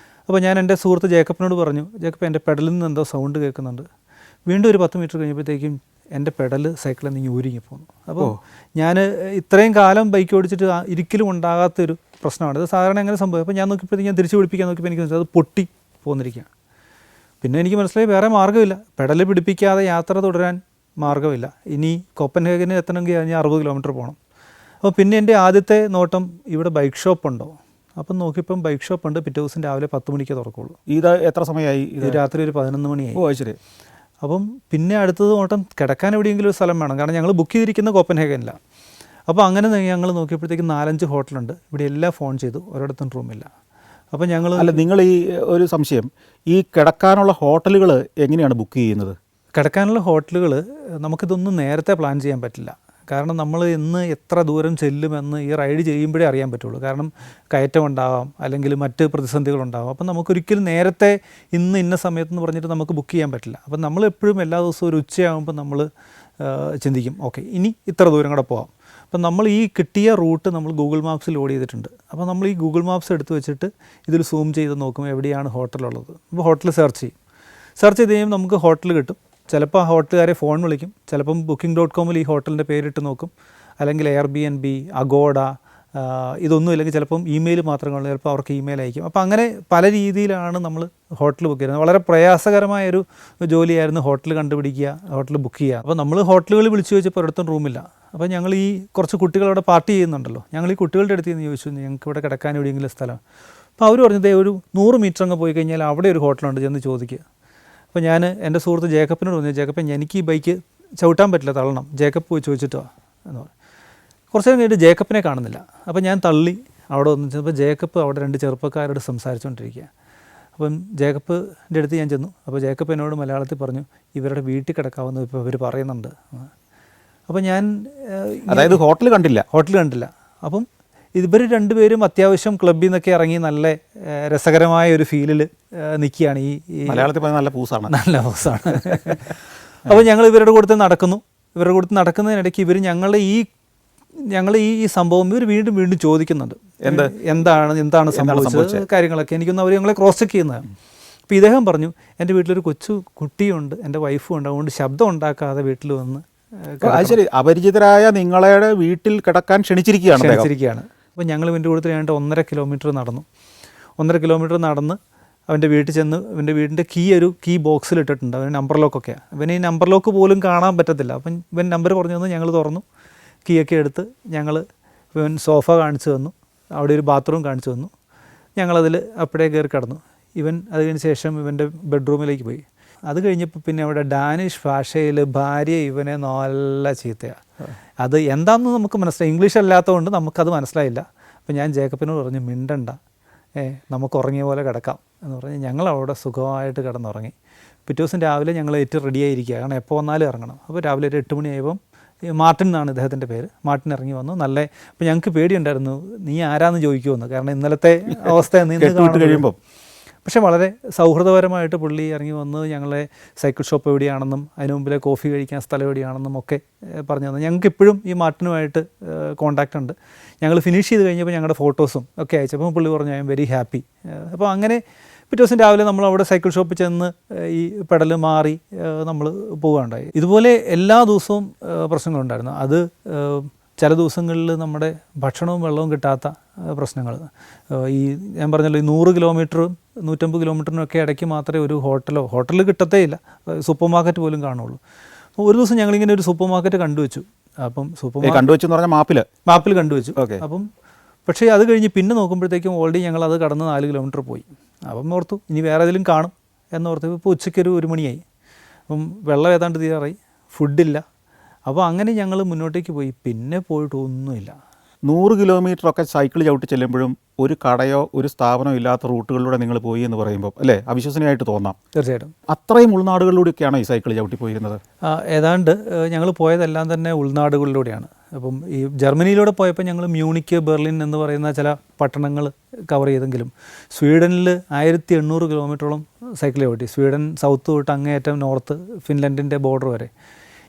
അപ്പോൾ ഞാൻ എൻ്റെ സുഹൃത്ത് ജേക്കബിനോട് പറഞ്ഞു, ജേക്കബ് എൻ്റെ പെഡലിൽ നിന്ന് എന്തോ സൗണ്ട് കേൾക്കുന്നുണ്ട്. വീണ്ടും ഒരു 10 മീറ്റർ കഴിഞ്ഞപ്പോഴത്തേക്കും എൻ്റെ പെഡൽ സൈക്കിളിൽ നിന്ന് ഊരിങ്ങി പോന്നു. അപ്പോൾ ഞാൻ ഇത്രയും കാലം ബൈക്ക് ഓടിച്ചിട്ട് ഒരിക്കലും ഉണ്ടാകാത്തൊരു പ്രശ്നമാണ് ഇത്. സാധാരണ എങ്ങനെ സംഭവം? അപ്പോൾ ഞാൻ നോക്കിയപ്പോഴത്തേക്കും ഞാൻ തിരിച്ച് പിടിപ്പിക്കാൻ നോക്കിയപ്പോൾ എനിക്ക് മനസ്സിലായി അത് പൊട്ടി പോന്നിരിക്കുകയാണ്. പിന്നെ എനിക്ക് മനസ്സിലായി വേറെ മാർഗ്ഗമില്ല, പെഡൽ പിടിപ്പിക്കാതെ യാത്ര തുടരാൻ മാർഗ്ഗമില്ല. ഇനി കോപ്പൻഹേഗന് എത്തണമെങ്കിൽ ഞാൻ 60 കിലോമീറ്റർ പോകണം. അപ്പോൾ പിന്നെ എൻ്റെ ആദ്യത്തെ നോട്ടം ഇവിടെ ബൈക്ക് ഷോപ്പ് ഉണ്ടോ? അപ്പം നോക്കിയപ്പം ബൈക്ക് ഷോപ്പ് ഉണ്ട്. പിറ്റേ ദിവസം രാവിലെ 10 മണിക്ക് തുറക്കുള്ളൂ. ഇത് എത്ര സമയമായി? ഇത് രാത്രി ഒരു 11 മണിയായി. ഓ ശരി. അപ്പം പിന്നെ അടുത്തത് നോട്ടം കിടക്കാൻ എവിടെയെങ്കിലും ഒരു സ്ഥലം വേണം, കാരണം ഞങ്ങൾ ബുക്ക് ചെയ്തിരിക്കുന്ന കോപ്പൻഹേഗനില്ല. അപ്പോൾ അങ്ങനെ ഞങ്ങൾ നോക്കിയപ്പോഴത്തേക്കും 4-5 ഹോട്ടലുണ്ട്. ഇവിടെ എല്ലാം ഫോൺ ചെയ്തു, ഒരിടത്തും റൂമില്ല. അപ്പോൾ നിങ്ങൾ ഈ ഒരു സംശയം, ഈ കിടക്കാനുള്ള ഹോട്ടലുകൾ എങ്ങനെയാണ് ബുക്ക് ചെയ്യുന്നത്? കിടക്കാനുള്ള ഹോട്ടലുകൾ നമുക്കിതൊന്നും നേരത്തെ പ്ലാൻ ചെയ്യാൻ പറ്റില്ല. കാരണം നമ്മൾ ഇന്ന് എത്ര ദൂരം ചെല്ലുമെന്ന് ഈ റൈഡ് ചെയ്യുമ്പോഴേ അറിയാൻ പറ്റുള്ളൂ. കാരണം കയറ്റം ഉണ്ടാവാം, അല്ലെങ്കിൽ മറ്റ് പ്രതിസന്ധികളുണ്ടാവാം. അപ്പം നമുക്കൊരിക്കലും നേരത്തെ ഇന്ന സമയത്തെന്ന് പറഞ്ഞിട്ട് നമുക്ക് ബുക്ക് ചെയ്യാൻ പറ്റില്ല. അപ്പം നമ്മളെപ്പോഴും എല്ലാ ദിവസവും ഒരു ഉച്ചയാകുമ്പോൾ നമ്മൾ ചിന്തിക്കും, ഓക്കെ ഇനി ഇത്ര ദൂരം കൂടെ പോകാം. അപ്പം നമ്മൾ ഈ കിട്ടിയ റൂട്ട് നമ്മൾ ഗൂഗിൾ മാപ്സിൽ ലോഡ് ചെയ്തിട്ടുണ്ട്. അപ്പോൾ നമ്മൾ ഈ ഗൂഗിൾ മാപ്സ് എടുത്ത് വെച്ചിട്ട് ഇതിൽ സൂം ചെയ്ത് നോക്കും എവിടെയാണ് ഹോട്ടലുള്ളത്. അപ്പോൾ ഹോട്ടൽ സെർച്ച് ചെയ്ത് കഴിയുമ്പോൾ നമുക്ക് ഹോട്ടൽ കിട്ടും. ചിലപ്പോൾ ഹോട്ടലുകാരെ ഫോൺ വിളിക്കും, ചിലപ്പം Booking.com ഈ ഹോട്ടലിൻ്റെ പേരിട്ട് നോക്കും, അല്ലെങ്കിൽ Airbnb, അഗോഡ, ഇതൊന്നും ഇല്ലെങ്കിൽ ചിലപ്പം ഇമെയിൽ മാത്രം കാണും, ചിലപ്പോൾ അവർക്ക് ഇമെയിൽ അയക്കും. അപ്പോൾ അങ്ങനെ പല രീതിയിലാണ് നമ്മൾ ഹോട്ടൽ ബുക്ക് ചെയ്യുന്നത്. വളരെ പ്രയാസകരമായൊരു ജോലിയായിരുന്നു ഹോട്ടൽ കണ്ടുപിടിക്കുക, ഹോട്ടൽ ബുക്ക് ചെയ്യുക. അപ്പോൾ നമ്മൾ ഹോട്ടലുകളിൽ വിളിച്ചു ചോദിച്ചപ്പോൾ ഒരിടത്തും റൂമില്ല. അപ്പോൾ ഞങ്ങൾ ഈ കുറച്ച് കുട്ടികളവിടെ പാർട്ടി ചെയ്യുന്നുണ്ടല്ലോ, ഞങ്ങൾ ഈ കുട്ടികളുടെ അടുത്ത് നിന്ന് ചോദിച്ചു ഞങ്ങൾക്ക് ഇവിടെ കിടക്കാൻ എവിടെയെങ്കിലും സ്ഥലം. അപ്പോൾ അവർ പറഞ്ഞത് ഒരു 100 മീറ്റർ അങ്ങ് പോയി കഴിഞ്ഞാൽ അവിടെ ഒരു ഹോട്ടലുണ്ട്, ചെന്ന് ചോദിക്കുക. അപ്പോൾ ഞാൻ എൻ്റെ സുഹൃത്ത് ജേക്കബിനോട് പറഞ്ഞു, ജേക്കബ് എനിക്ക് ഈ ബൈക്ക് ചവിട്ടാൻ പറ്റില്ല, തള്ളണം, ജേക്കബ് പോയി ചോദിച്ചിട്ടോ എന്ന് പറഞ്ഞു. കുറച്ച് നേരം കഴിഞ്ഞിട്ട് ജേക്കബിനെ കാണുന്നില്ല. അപ്പോൾ ഞാൻ തള്ളി അവിടെ വന്നു ചെന്നപ്പോൾ ജേക്കബ് അവിടെ 2 ചെറുപ്പക്കാരോട് സംസാരിച്ചുകൊണ്ടിരിക്കുക. അപ്പം ജേക്കബിൻ്റെ അടുത്ത് ഞാൻ ചെന്നു. അപ്പോൾ ജേക്കബ് എന്നോട് മലയാളത്തിൽ പറഞ്ഞു ഇവരുടെ വീട്ടിൽ കിടക്കാമെന്ന് ഇപ്പോൾ ഇവർ പറയുന്നുണ്ട്. അപ്പോൾ ഞാൻ അതായത് ഹോട്ടൽ കണ്ടില്ല. അപ്പം ഇവർ രണ്ടുപേരും അത്യാവശ്യം ക്ലബ്ബിൽ നിന്നൊക്കെ ഇറങ്ങി നല്ല രസകരമായ ഒരു ഫീലിൽ നിൽക്കുകയാണ്. ഈ മലയാളത്തിൽ പറഞ്ഞാൽ നല്ല പൂസാണ്. അപ്പോൾ ഞങ്ങൾ ഇവരുടെ കൂടെ നടക്കുന്നതിനിടയ്ക്ക് ഇവർ ഞങ്ങൾ ഈ സംഭവം ഇവർ വീണ്ടും ചോദിക്കുന്നുണ്ട്, എന്താണ് സംഭവിച്ചത് കാര്യങ്ങളൊക്കെ. എനിക്കൊന്ന് അവർ ഞങ്ങളെ ക്രോസ് ചെക്ക് ചെയ്യുന്നതാണ്. അപ്പോൾ ഇദ്ദേഹം പറഞ്ഞു എൻ്റെ വീട്ടിലൊരു കൊച്ചു കുട്ടിയുണ്ട്, എൻ്റെ വൈഫും ഉണ്ട്, അതുകൊണ്ട് ശബ്ദം ഉണ്ടാക്കാതെ വീട്ടിൽ വന്ന്. ശരി, അപരിചിതരായ നിങ്ങളുടെ വീട്ടിൽ കിടക്കാൻ ക്ഷണിച്ചിരിക്കുകയാണ്. അപ്പോൾ ഞങ്ങൾ ഇവൻ്റെ കൂട്ടത്തിൽ 1.5 കിലോമീറ്റർ നടന്നു. 1.5 കിലോമീറ്റർ നടന്ന് അവൻ്റെ വീട്ടിൽ ചെന്ന് അവൻ്റെ വീടിൻ്റെ കീ ബോക്സിൽ ഇട്ടിട്ടുണ്ട്. അവന് നമ്പർ ലോക്കൊക്കെയാണ്. അവന് ഈ നമ്പർ ലോക്ക് പോലും കാണാൻ പറ്റത്തില്ല. അപ്പം ഇവൻ നമ്പർ പറഞ്ഞു തന്നു, ഞങ്ങൾ തുറന്നു, കീയൊക്കെ എടുത്ത് ഇവൻ സോഫ കാണിച്ചു തന്നു, അവിടെ ഒരു ബാത്റൂം കാണിച്ചു തന്നു. ഞങ്ങളതിൽ അപ്പോഴേ കയറി കിടന്നു. ഇവൻ അത് കഴിഞ്ഞ ശേഷം ഇവൻ്റെ ബെഡ്റൂമിലേക്ക് പോയി. അത് കഴിഞ്ഞപ്പോൾ പിന്നെ അവിടെ ഡാനിഷ് ഭാഷയിൽ ഭാര്യ ഇവനെ നല്ല ചീത്തയാണ്. അത് എന്താണെന്ന് നമുക്ക് മനസ്സിലായി, ഇംഗ്ലീഷ് അല്ലാത്തതുകൊണ്ട് നമുക്കത് മനസ്സിലായില്ല. അപ്പോൾ ഞാൻ ജേക്കബിനോട് പറഞ്ഞു മിണ്ടണ്ട, നമുക്ക് ഉറങ്ങിയ പോലെ കിടക്കാം എന്ന് പറഞ്ഞ് ഞങ്ങളവിടെ സുഖമായിട്ട് കിടന്നുറങ്ങി. പിറ്റേ ദിവസം രാവിലെ ഞങ്ങൾ ഏറ്റവും റെഡിയായിരിക്കുക, കാരണം എപ്പോൾ വന്നാലും ഇറങ്ങണം. അപ്പോൾ രാവിലെ ഒരു 8 മണിയായപ്പം മാർട്ടിൻ എന്നാണ് ഇദ്ദേഹത്തിൻ്റെ പേര്, മാർട്ടിൻ ഇറങ്ങി വന്നു. അപ്പോൾ ഞങ്ങൾക്ക് പേടിയുണ്ടായിരുന്നു നീ ആരാന്ന് ചോദിക്കുമെന്ന്, കാരണം ഇന്നലത്തെ അവസ്ഥ കഴിയുമ്പോൾ. പക്ഷേ വളരെ സൗഹൃദപരമായിട്ട് പുള്ളി ഇറങ്ങി വന്ന് ഞങ്ങളെ സൈക്കിൾ ഷോപ്പ് എവിടെയാണെന്നും അതിന് മുമ്പിലെ കോഫി കഴിക്കാൻ സ്ഥലം എവിടെയാണെന്നും ഒക്കെ പറഞ്ഞു തന്നു. ഞങ്ങൾക്ക് ഇപ്പോഴും ഈ മാർട്ടിനുമായിട്ട് കോൺടാക്റ്റ് ഉണ്ട്. ഞങ്ങൾ ഫിനിഷ് ചെയ്ത് കഴിഞ്ഞപ്പോൾ ഞങ്ങളുടെ ഫോട്ടോസും ഒക്കെ അയച്ചപ്പോൾ പുള്ളി പറഞ്ഞു ഐ എം വെരി ഹാപ്പി. അപ്പോൾ അങ്ങനെ പിറ്റേ ദിവസം രാവിലെ നമ്മൾ അവിടെ സൈക്കിൾ ഷോപ്പിൽ ചെന്ന് ഈ പെഡൽ മാറി നമ്മൾ പോവുകയുണ്ടായി. ഇതുപോലെ എല്ലാ ദിവസവും പ്രശ്നങ്ങളുണ്ടായിരുന്നു. അത് ചില ദിവസങ്ങളിൽ നമ്മുടെ ഭക്ഷണവും വെള്ളവും കിട്ടാത്ത പ്രശ്നങ്ങൾ. ഞാൻ പറഞ്ഞല്ലോ ഈ 100 കിലോമീറ്ററും 150 കിലോമീറ്ററിനൊക്കെ ഇടയ്ക്ക് മാത്രമേ ഒരു ഹോട്ടലിൽ കിട്ടത്തേ ഇല്ല, സൂപ്പർ മാർക്കറ്റ് പോലും കാണുള്ളൂ. അപ്പോൾ ഒരു ദിവസം ഞങ്ങളിങ്ങനെ ഒരു സൂപ്പർ മാർക്കറ്റ് കണ്ടുവച്ചു. അപ്പം കണ്ടുവെച്ചെന്ന് പറഞ്ഞാൽ മാപ്പിൽ കണ്ടുവച്ചു. അപ്പം പക്ഷേ അത് കഴിഞ്ഞ് പിന്നെ നോക്കുമ്പോഴത്തേക്കും ഓൾറെഡി ഞങ്ങൾ അത് കടന്ന് 4 കിലോമീറ്റർ പോയി. അപ്പം ഓർത്തു ഇനി വേറെ ഏതെങ്കിലും കാണും എന്നോർത്ത്. ഇപ്പോൾ ഉച്ചയ്ക്ക് 1 മണിയായി. അപ്പം വെള്ളം ഏതാണ്ട് തീരാറായി, ഫുഡില്ല. അപ്പോൾ അങ്ങനെ ഞങ്ങൾ മുന്നോട്ടേക്ക് പോയി. പിന്നെ പോയിട്ട് ഒന്നുമില്ല. 100 കിലോമീറ്ററൊക്കെ സൈക്കിൾ ചവിട്ടി ചെല്ലുമ്പോഴും ഒരു കടയോ ഒരു സ്ഥാപനമോ ഇല്ലാത്ത റൂട്ടുകളിലൂടെ നിങ്ങൾ പോയി എന്ന് പറയുമ്പോൾ അല്ലേ അവിശ്വസനീയമായിട്ട് തോന്നാം. തീർച്ചയായിട്ടും. അത്രയും ഉൾനാടുകളിലൂടെയൊക്കെയാണോ ഈ സൈക്കിൾ ചവിട്ടി പോയിരുന്നത്? ഏതാണ്ട് ഞങ്ങൾ പോയതെല്ലാം തന്നെ ഉൾനാടുകളിലൂടെയാണ്. അപ്പം ഈ ജർമ്മനിയിലൂടെ പോയപ്പോൾ ഞങ്ങൾ മ്യൂണിക്ക്, ബെർലിൻ എന്ന് പറയുന്ന ചില പട്ടണങ്ങൾ കവർ ചെയ്തെങ്കിലും സ്വീഡനിൽ 1800 കിലോമീറ്ററോളം സൈക്കിൾ ചവിട്ടി. സ്വീഡൻ സൗത്ത് തൊട്ട് അങ്ങേയറ്റം നോർത്ത് ഫിൻലൻഡിൻ്റെ ബോർഡർ വരെ.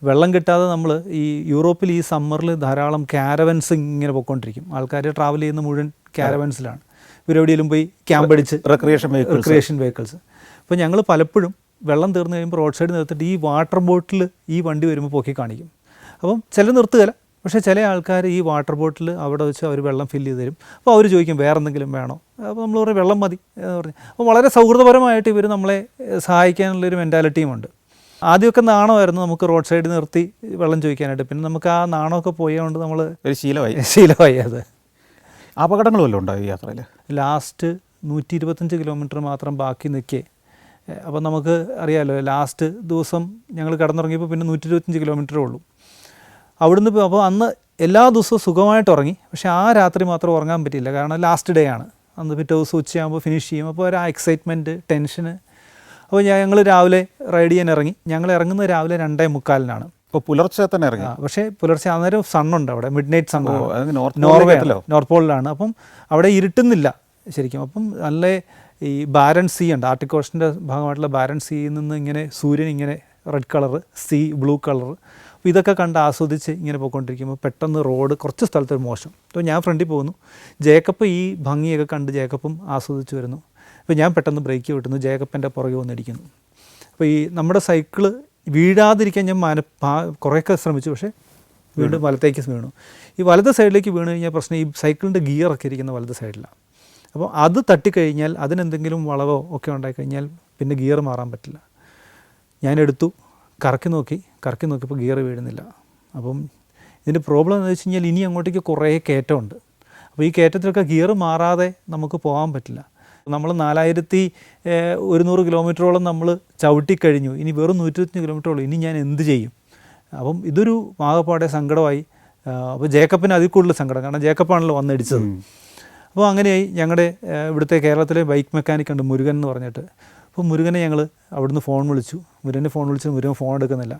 വെള്ളം കിട്ടാതെ നമ്മൾ ഈ യൂറോപ്പിൽ ഈ സമ്മറിൽ ധാരാളം ക്യാരവൻസ് ഇങ്ങനെ പൊയ്ക്കൊണ്ടിരിക്കും. ആൾക്കാർ ട്രാവൽ ചെയ്യുന്ന മുഴുവൻ ക്യാരവൻസിലാണ്. ഇവരെവിടെയെങ്കിലും പോയി ക്യാമ്പ് അടിച്ച് റിക്രിയേഷൻ വെഹിക്കിൾസ്. അപ്പോൾ ഞങ്ങൾ പലപ്പോഴും വെള്ളം തീർന്നു കഴിയുമ്പോൾ റോഡ് സൈഡ് നിർത്തിയിട്ട് ഈ വാട്ടർ ബോട്ടിൽ ഈ വണ്ടി വരുമ്പോൾ പൊക്കി കാണിക്കും. അപ്പം ചില നിർത്തുകയില്ല, പക്ഷേ ചില ആൾക്കാർ ഈ വാട്ടർ ബോട്ടിൽ അവിടെ വെച്ച് അവർ വെള്ളം ഫില്ല് ചെയ്ത് തരും. അപ്പോൾ അവർ ചോദിക്കും വേറെ എന്തെങ്കിലും വേണോ? അപ്പോൾ നമ്മൾ പറയും വെള്ളം മതി എന്ന് പറഞ്ഞു. അപ്പോൾ വളരെ സൗഹൃദപരമായിട്ട് ഇവർ നമ്മളെ സഹായിക്കാനുള്ളൊരു മെൻറ്റാലിറ്റിയുമുണ്ട്. ആദ്യമൊക്കെ നാണമായിരുന്നു നമുക്ക് റോഡ് സൈഡിൽ നിർത്തി വെള്ളം ചോദിക്കാനായിട്ട്. പിന്നെ നമുക്ക് ആ നാണമൊക്കെ പോയതുകൊണ്ട് നമ്മൾ ഒരു ശീലമായി. അത് അപകടങ്ങൾ വല്ലതും ഉണ്ടായി യാത്രയിൽ? ലാസ്റ്റ് 125 കിലോമീറ്റർ മാത്രം ബാക്കി നിൽക്കേ. അപ്പോൾ നമുക്ക് അറിയാമല്ലോ, ലാസ്റ്റ് ദിവസം ഞങ്ങൾ കടന്നുറങ്ങിയപ്പോൾ പിന്നെ 125 കിലോമീറ്ററേ ഉള്ളൂ. അവിടുന്ന് അപ്പോൾ അന്ന് എല്ലാ ദിവസവും സുഖമായിട്ട് ഉറങ്ങി. പക്ഷേ ആ രാത്രി മാത്രം ഉറങ്ങാൻ പറ്റിയില്ല, കാരണം ലാസ്റ്റ് ഡേ ആണ്. അന്ന് പിറ്റേ ദിവസം ഉച്ചയാകുമ്പോൾ ഫിനിഷ് ചെയ്യും. അപ്പോൾ ഒരു എക്സൈറ്റ്മെൻറ്റ്, ടെൻഷന്. അപ്പോൾ ഞങ്ങൾ രാവിലെ റൈഡ് ചെയ്യാൻ ഇറങ്ങി. ഞങ്ങൾ ഇറങ്ങുന്നത് രാവിലെ 2:45 ഇപ്പോൾ പുലർച്ചെ തന്നെ ഇറങ്ങി. പക്ഷേ പുലർച്ചെ അന്നേരം സണ്ണുണ്ട് അവിടെ, മിഡ് നൈറ്റ് സണ്ണാണ്. നോർത്ത് പോളിലാണ്. അപ്പം അവിടെ ഇരുട്ടുന്നില്ല ശരിക്കും. അപ്പം നല്ല ഈ ബാരൻസ് സീ ഉണ്ട്, ആർട്ടിക് ഓഷൻ്റെ ഭാഗമായിട്ടുള്ള ബാരൻസ് സീയിൽ നിന്ന് ഇങ്ങനെ സൂര്യൻ ഇങ്ങനെ red colour, see blue colour. അപ്പോൾ ഇതൊക്കെ കണ്ട് ആസ്വദിച്ച് ഇങ്ങനെ പോയിക്കൊണ്ടിരിക്കുമ്പോൾ പെട്ടെന്ന് റോഡ് കുറച്ച് സ്ഥലത്തൊരു മോശം. അപ്പോൾ ഞാൻ ഫ്രണ്ടിൽ പോകുന്നു. ജേക്കബ് ഈ ഭംഗിയൊക്കെ കണ്ട് ജേക്കബും ആസ്വദിച്ച് വരുന്നു. അപ്പോൾ ഞാൻ പെട്ടെന്ന് ബ്രേക്ക് വിട്ടുന്നു. ജേക്കബിൻ്റെ പുറകെ വന്നിടിക്കുന്നു. അപ്പോൾ ഈ നമ്മുടെ സൈക്കിള് വീഴാതിരിക്കാൻ ഞാൻ കുറേയൊക്കെ ശ്രമിച്ചു, പക്ഷേ വീണ്ടും വലത്തേക്ക് വീണു. ഈ വലത് സൈഡിലേക്ക് വീണ് കഴിഞ്ഞാൽ പ്രശ്നം ഈ സൈക്കിളിൻ്റെ ഗിയറൊക്കെ ഇരിക്കുന്ന വലത് സൈഡിലാണ്. അപ്പോൾ അത് തട്ടിക്കഴിഞ്ഞാൽ അതിനെന്തെങ്കിലും വളവോ ഒക്കെ ഉണ്ടായിക്കഴിഞ്ഞാൽ പിന്നെ ഗിയർ മാറാൻ പറ്റില്ല. ഞാനെടുത്തു, കറക്കി നോക്കിയപ്പോൾ ഗിയർ വീഴുന്നില്ല. അപ്പം ഇതിൻ്റെ പ്രോബ്ലം എന്ന് വെച്ച് കഴിഞ്ഞാൽ ഇനി അങ്ങോട്ടേക്ക് കുറേ കയറ്റമുണ്ട്. അപ്പോൾ ഈ കയറ്റത്തിലൊക്കെ ഗിയർ മാറാതെ നമുക്ക് പോകാൻ പറ്റില്ല. നമ്മൾ 4100 കിലോമീറ്ററോളം നമ്മൾ ചവിട്ടിക്കഴിഞ്ഞു, ഇനി വെറും 125 കിലോമീറ്ററോളം, ഇനി ഞാൻ എന്ത് ചെയ്യും? അപ്പം ഇതൊരു ആകപ്പാടെ സങ്കടമായി. അപ്പോൾ ജേക്കബിന് അതിൽ കൂടുതൽ സങ്കടം, കാരണം ജേക്കബാണല്ലോ വന്നിടിച്ചത്. അപ്പോൾ അങ്ങനെയായി. ഞങ്ങളുടെ ഇവിടുത്തെ കേരളത്തിലെ ബൈക്ക് മെക്കാനിക് ഉണ്ട് മുരുകൻ എന്ന് പറഞ്ഞിട്ട്. അപ്പോൾ മുരുകനെ ഞങ്ങൾ അവിടുന്ന് ഫോൺ വിളിച്ചു. മുരുകൻ ഫോൺ എടുക്കുന്നില്ല.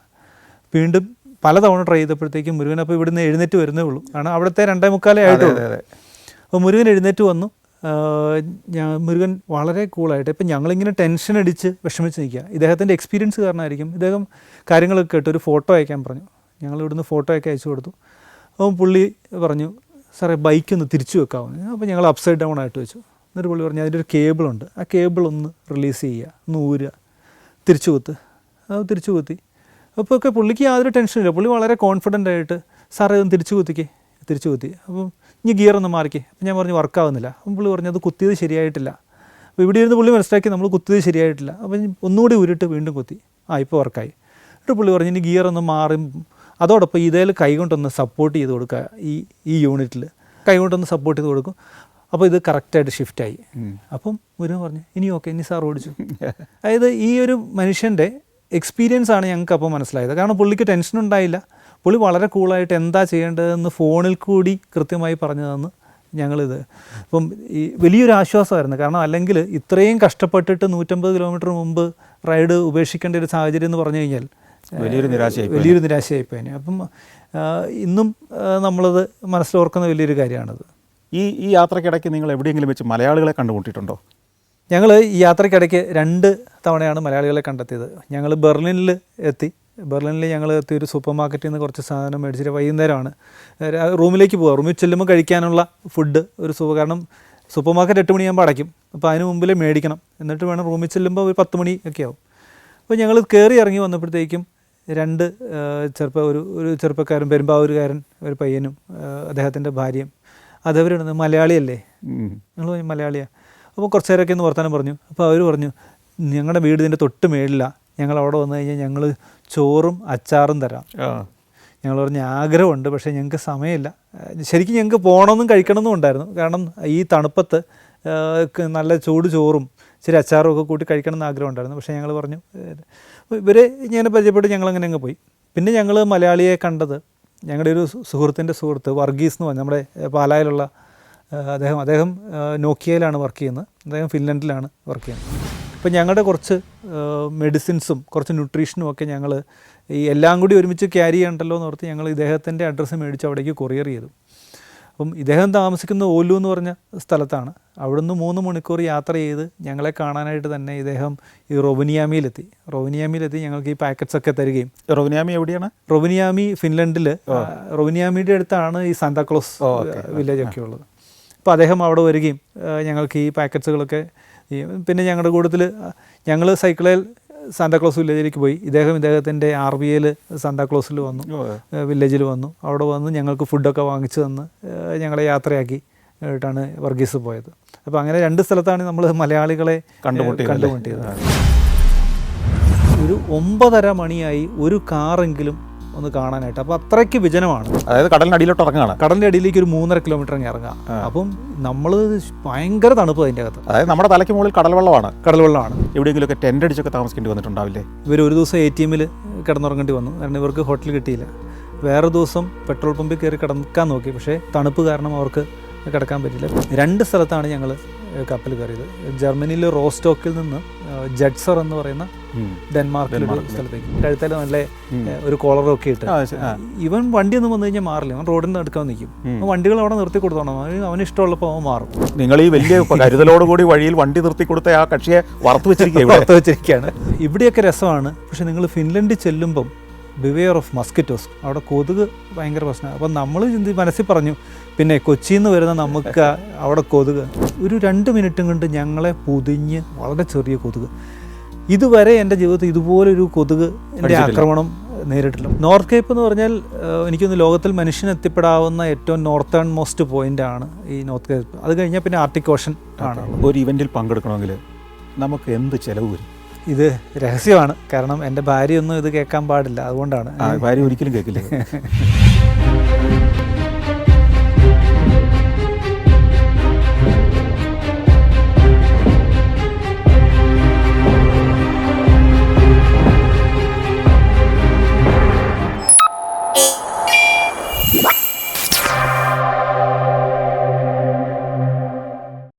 വീണ്ടും പലതവണ ട്രൈ ചെയ്തപ്പോഴത്തേക്കും മുരുകൻ അപ്പോൾ ഇവിടുന്ന് എഴുന്നേറ്റ് വരുന്നേ ഉള്ളൂ, കാരണം അവിടുത്തെ 2:45 ആയിട്ടുള്ളൂ. അപ്പോൾ മുരുകൻ എഴുന്നേറ്റ് വന്നു. മുരുകൻ വളരെ കൂളായിട്ട്, ഇപ്പം ഞങ്ങളിങ്ങനെ ടെൻഷൻ അടിച്ച് വിഷമിച്ച് നിൽക്കുക. ഇദ്ദേഹത്തിൻ്റെ എക്സ്പീരിയൻസ് കാരണമായിരിക്കും. ഇദ്ദേഹം കാര്യങ്ങളൊക്കെ കേട്ട് ഒരു ഫോട്ടോ അയക്കാൻ പറഞ്ഞു. ഞങ്ങൾ ഇവിടുന്ന് ഫോട്ടോ ഒക്കെ അയച്ചു കൊടുത്തു. അപ്പം പുള്ളി പറഞ്ഞു, സാറേ ബൈക്കൊന്ന് തിരിച്ചു വെക്കാമെന്ന്. അപ്പോൾ ഞങ്ങൾ അപ്സൈഡ് ഡൗൺ ആയിട്ട് വെച്ചു. എന്നിട്ട് പുള്ളി പറഞ്ഞു, അതിൻ്റെ ഒരു കേബിളുണ്ട്, ആ കേബിൾ ഒന്ന് റിലീസ് ചെയ്യുക, ഒന്ന് ഊരുക, തിരിച്ചു കുത്തി. അപ്പോൾ ഒക്കെ പുള്ളിക്ക് യാതൊരു ടെൻഷനില്ല. പുള്ളി വളരെ കോൺഫിഡൻ്റ് ആയിട്ട്, സാറേ ഒന്ന് തിരിച്ചു കുത്തി. അപ്പം ഇനി ഗിയർ ഒന്ന് മാറിക്കേ. അപ്പം ഞാൻ പറഞ്ഞു വർക്കാവുന്നില്ല. അപ്പം പുള്ളി പറഞ്ഞു അത് കുത്തിയത് ശരിയായിട്ടില്ല. അപ്പോൾ ഇവിടെ ഇരുന്ന് പുള്ളി മനസ്സിലാക്കി നമ്മൾ കുത്തിയത് ശരിയായിട്ടില്ല. അപ്പം ഒന്നുകൂടി ഉരുട്ട് വീണ്ടും കുത്തി. ഇപ്പോൾ വർക്കായി. എന്നിട്ട് പുള്ളി പറഞ്ഞു ഇനി ഗിയർ ഒന്ന് മാറി, അതോടൊപ്പം ഇതേൽ കൈകൊണ്ടൊന്ന് സപ്പോർട്ട് ചെയ്ത് കൊടുക്കുക, ഈ യൂണിറ്റിൽ കൈകൊണ്ടൊന്ന് സപ്പോർട്ട് ചെയ്ത് കൊടുക്കും. അപ്പോൾ ഇത് കറക്റ്റായിട്ട് ഷിഫ്റ്റായി. അപ്പം മുരുകൻ പറഞ്ഞു ഇനി ഓക്കെ, ഇനി സാർ ഓടിച്ചു. അതായത് ഈ ഒരു മനുഷ്യൻ്റെ എക്സ്പീരിയൻസ് ആണ് ഞങ്ങൾക്ക് അപ്പോൾ മനസ്സിലായത്. കാരണം പുള്ളിക്ക് ടെൻഷൻ ഉണ്ടായില്ല. പുള്ളി വളരെ കൂളായിട്ട് എന്താ ചെയ്യേണ്ടതെന്ന് ഫോണിൽ കൂടി കൃത്യമായി പറഞ്ഞു തന്ന് ഞങ്ങളിത്. അപ്പം ഈ വലിയൊരു ആശ്വാസമായിരുന്നു. കാരണം അല്ലെങ്കിൽ ഇത്രയും കഷ്ടപ്പെട്ടിട്ട് 150 കിലോമീറ്റർ മുമ്പ് റൈഡ് ഉപേക്ഷിക്കേണ്ട ഒരു സാഹചര്യം എന്ന് പറഞ്ഞു കഴിഞ്ഞാൽ വലിയൊരു നിരാശയായിപ്പോയി. അപ്പം ഇന്നും നമ്മളത് മനസ്സിലോർക്കുന്ന വലിയൊരു കാര്യമാണത്. ഈ യാത്രക്കിടയ്ക്ക് നിങ്ങൾ എവിടെയെങ്കിലും വെച്ച് മലയാളികളെ കണ്ടുമുട്ടിയിട്ടുണ്ടോ? ഞങ്ങൾ ഈ യാത്രക്കിടയ്ക്ക് 2 തവണയാണ് മലയാളികളെ കണ്ടെത്തിയത്. ഞങ്ങൾ ബെർലിനിൽ എത്തി. ഞങ്ങൾ എത്തി ഒരു സൂപ്പർ മാർക്കറ്റിൽ നിന്ന് കുറച്ച് സാധനം മേടിച്ചിട്ട് വൈകുന്നേരമാണ് റൂമിലേക്ക് പോകുക. റൂമിൽ ചെല്ലുമ്പോൾ കഴിക്കാനുള്ള ഫുഡ് കാരണം സൂപ്പർ മാർക്കറ്റ് 8 മണിയാകുമ്പോൾ അടയ്ക്കും. അപ്പോൾ അതിന് മുമ്പിൽ മേടിക്കണം, എന്നിട്ട് വേണം റൂമിൽ ചെല്ലുമ്പോൾ ഒരു 10 മണി ഒക്കെ ആവും. അപ്പോൾ ഞങ്ങൾ കയറി ഇറങ്ങി വന്നപ്പോഴത്തേക്കും 2 ഒരു ചെറുപ്പക്കാരൻ, പെരുമ്പാവൂരുകാരൻ ഒരു പയ്യനും അദ്ദേഹത്തിൻ്റെ ഭാര്യയും. അതവരാണ് മലയാളിയല്ലേ, ഞങ്ങൾ മലയാളിയാണ്. അപ്പോൾ കുറച്ച് നേരമൊക്കെ ഒന്ന് വർത്തമാനം പറഞ്ഞു. അപ്പോൾ അവർ പറഞ്ഞു ഞങ്ങളുടെ വീട് ഇതിൻ്റെ തൊട്ട് മേളിലാണ്, ഞങ്ങൾ അവിടെ വന്നു കഴിഞ്ഞാൽ ഞങ്ങൾ ചോറും അച്ചാറും തരാം. ഞങ്ങൾ പറഞ്ഞു ആഗ്രഹമുണ്ട്, പക്ഷേ ഞങ്ങൾക്ക് സമയമില്ല. ശരിക്കും ഞങ്ങൾക്ക് പോകണമെന്നും കഴിക്കണമെന്നും ഉണ്ടായിരുന്നു. കാരണം ഈ തണുപ്പത്ത് നല്ല ചൂട് ചോറും ഇച്ചിരി അച്ചാറും ഒക്കെ കൂട്ടി കഴിക്കണം എന്ന് ആഗ്രഹം ഉണ്ടായിരുന്നു. പക്ഷേ ഞങ്ങൾ പറഞ്ഞു, ഇവരെ ഇങ്ങനെ പരിചയപ്പെട്ട് ഞങ്ങളങ്ങനെ അങ്ങ് പോയി. പിന്നെ ഞങ്ങൾ മലയാളിയെ കണ്ടത് ഞങ്ങളുടെ ഒരു സുഹൃത്തിൻ്റെ സുഹൃത്ത് വർഗീസ് എന്ന് പറഞ്ഞു, നമ്മുടെ പാലായിലുള്ള അദ്ദേഹം നോക്കിയയിലാണ് വർക്ക് ചെയ്യുന്നത്. അദ്ദേഹം ഫിൻലൻഡിലാണ് വർക്ക് ചെയ്യുന്നത്. അപ്പോൾ ഞങ്ങളുടെ കുറച്ച് മെഡിസിൻസും കുറച്ച് ന്യൂട്രീഷനും ഒക്കെ ഞങ്ങൾ ഈ എല്ലാം കൂടി ഒരുമിച്ച് ക്യാരി ചെയ്യണ്ടല്ലോ എന്ന് ഓർത്ത് ഞങ്ങൾ ഇദ്ദേഹത്തിൻ്റെ അഡ്രസ്സ് മേടിച്ച് അവിടേക്ക് കൊറിയർ ചെയ്തു. അപ്പം ഇദ്ദേഹം താമസിക്കുന്ന ഓലു എന്ന് പറഞ്ഞ സ്ഥലത്താണ്. അവിടുന്ന് 3 മണിക്കൂർ യാത്ര ചെയ്ത് ഞങ്ങളെ കാണാനായിട്ട് തന്നെ ഇദ്ദേഹം ഈ റൊവനിയാമിയിലെത്തി. ഞങ്ങൾക്ക് ഈ പാക്കറ്റ്സ് ഒക്കെ തരികയും. റൊവനിയാമി എവിടെയാണ്? റൊവനിയാമി ഫിൻലൻഡിൽ, റൊവനിയാമിയുടെ അടുത്താണ് ഈ സാന്താക്ലോസ് വില്ലേജ് ഒക്കെ ഉള്ളത്. അപ്പോൾ അദ്ദേഹം അവിടെ വരികയും ഞങ്ങൾക്ക് ഈ പാക്കറ്റ്സുകളൊക്കെ. പിന്നെ ഞങ്ങളുടെ കൂട്ടത്തിൽ ഞങ്ങൾ സൈക്കിളിൽ സാന്താക്ലോസ് വില്ലേജിലേക്ക് പോയി. ഇദ്ദേഹത്തിൻ്റെ RBAയിൽ സാന്താക്ലോസിൽ വന്നു, വില്ലേജിൽ വന്നു. അവിടെ വന്ന് ഞങ്ങൾക്ക് ഫുഡൊക്കെ വാങ്ങിച്ചു തന്ന് ഞങ്ങളെ യാത്രയാക്കി ആയിട്ടാണ് വർഗീസ് പോയത്. അപ്പോൾ അങ്ങനെ 2 സ്ഥലത്താണ് നമ്മൾ മലയാളികളെ കണ്ടുമുട്ടിയത്. ഒരു 9:30 മണിയായി ഒരു കാറെങ്കിലും ഒന്ന് കാണാനായിട്ട്. അപ്പോൾ അത്രയ്ക്ക് വിജനമാണ്. അതായത് കടലിൻ്റെ അടിയിലോട്ട് ഇറങ്ങുകയാണ്. കടലിൻ്റെ അടിയിലേക്ക് ഒരു 3.5 കിലോമീറ്റർ അങ്ങ് ഇറങ്ങാം. അപ്പം നമ്മൾ ഭയങ്കര തണുപ്പ് അതിൻ്റെ അകത്ത്. അതായത് നമ്മുടെ തലയ്ക്ക് മുകളിൽ കടൽവെള്ളമാണ്. എവിടെയെങ്കിലുമൊക്കെ ടെൻ്റ് അടിച്ചൊക്കെ താമസിക്കേണ്ടി വന്നിട്ടുണ്ടാവില്ലേ? ഇവർ ഒരു ദിവസം ATMൽ കിടന്നുറങ്ങേണ്ടി വന്നു, കാരണം ഇവർക്ക് ഹോട്ടൽ കിട്ടിയില്ല. വേറെ ദിവസം പെട്രോൾ പമ്പിൽ കയറി കിടക്കാൻ നോക്കി, പക്ഷേ തണുപ്പ് കാരണം അവർക്ക് കിടക്കാൻ പറ്റില്ല. 2 സ്ഥലത്താണ് ഞങ്ങൾ കപ്പൽ കയറിയത്. ജർമ്മനിയിലെ റോസ്റ്റോക്കിൽ നിന്ന് ജഡ്സർ എന്ന് പറയുന്ന ഡെൻമാർക്കിലൊരു സ്ഥലത്തേക്ക്. കഴുത്താൽ നല്ല ഒരു കോളറൊക്കെ ഇട്ട്. ഇവൻ വണ്ടിയൊന്നും വന്നു കഴിഞ്ഞാൽ മാറില്ല, അവൻ റോഡിൽ നിന്ന് എടുക്കാൻ നിൽക്കും. വണ്ടികൾ അവിടെ നിർത്തി കൊടുത്തോണം, അവന് ഇഷ്ടമുള്ളപ്പോൾ അവൻ മാറും. നിങ്ങൾ ഈ വലിയ കരുതലോടുകൂടി വഴിയിൽ വണ്ടി നിർത്തി കൊടുത്ത ആ കക്ഷിയെ വറുത്ത് വെച്ചിരിക്കുകയാണ്. ഇവിടെയൊക്കെ രസമാണ്. പക്ഷെ നിങ്ങൾ ഫിൻലൻഡിൽ ചെല്ലുമ്പം ബിവെയർ ഓഫ് മസ്കിറ്റോസ്, അവിടെ കൊതുക് ഭയങ്കര പ്രശ്നമാണ്. അപ്പം നമ്മൾ മനസ്സിൽ പറഞ്ഞു, പിന്നെ കൊച്ചിയിൽ നിന്ന് വരുന്ന നമുക്ക് അവിടെ കൊതുക്. ഒരു 2 മിനിറ്റും കൊണ്ട് ഞങ്ങളെ പൊതിഞ്ഞ് വളരെ ചെറിയ കൊതുക്. ഇതുവരെ എൻ്റെ ജീവിതത്തിൽ ഇതുപോലൊരു കൊതുക് എൻ്റെ ആക്രമണം നേരിട്ടുള്ളത്. നോർത്ത് കേപ്പ് എന്ന് പറഞ്ഞാൽ എനിക്കൊന്ന് ലോകത്തിൽ മനുഷ്യന് എത്തിപ്പെടാവുന്ന ഏറ്റവും നോർത്തേൺ മോസ്റ്റ് പോയിന്റ് ആണ് ഈ നോർത്ത് കേപ്പ്. അത് കഴിഞ്ഞാൽ പിന്നെ ആർട്ടിക് ഓഷൻ ആണ്. ഒരു ഇവൻറ്റിൽ പങ്കെടുക്കണമെങ്കിൽ നമുക്ക് എന്ത് ചിലവ് വരും? ഇത് രഹസ്യമാണ്, കാരണം എൻ്റെ ഭാര്യയൊന്നും ഇത് കേൾക്കാൻ പാടില്ല, അതുകൊണ്ടാണ്. ഭാര്യ ഒരിക്കലും കേൾക്കില്ല.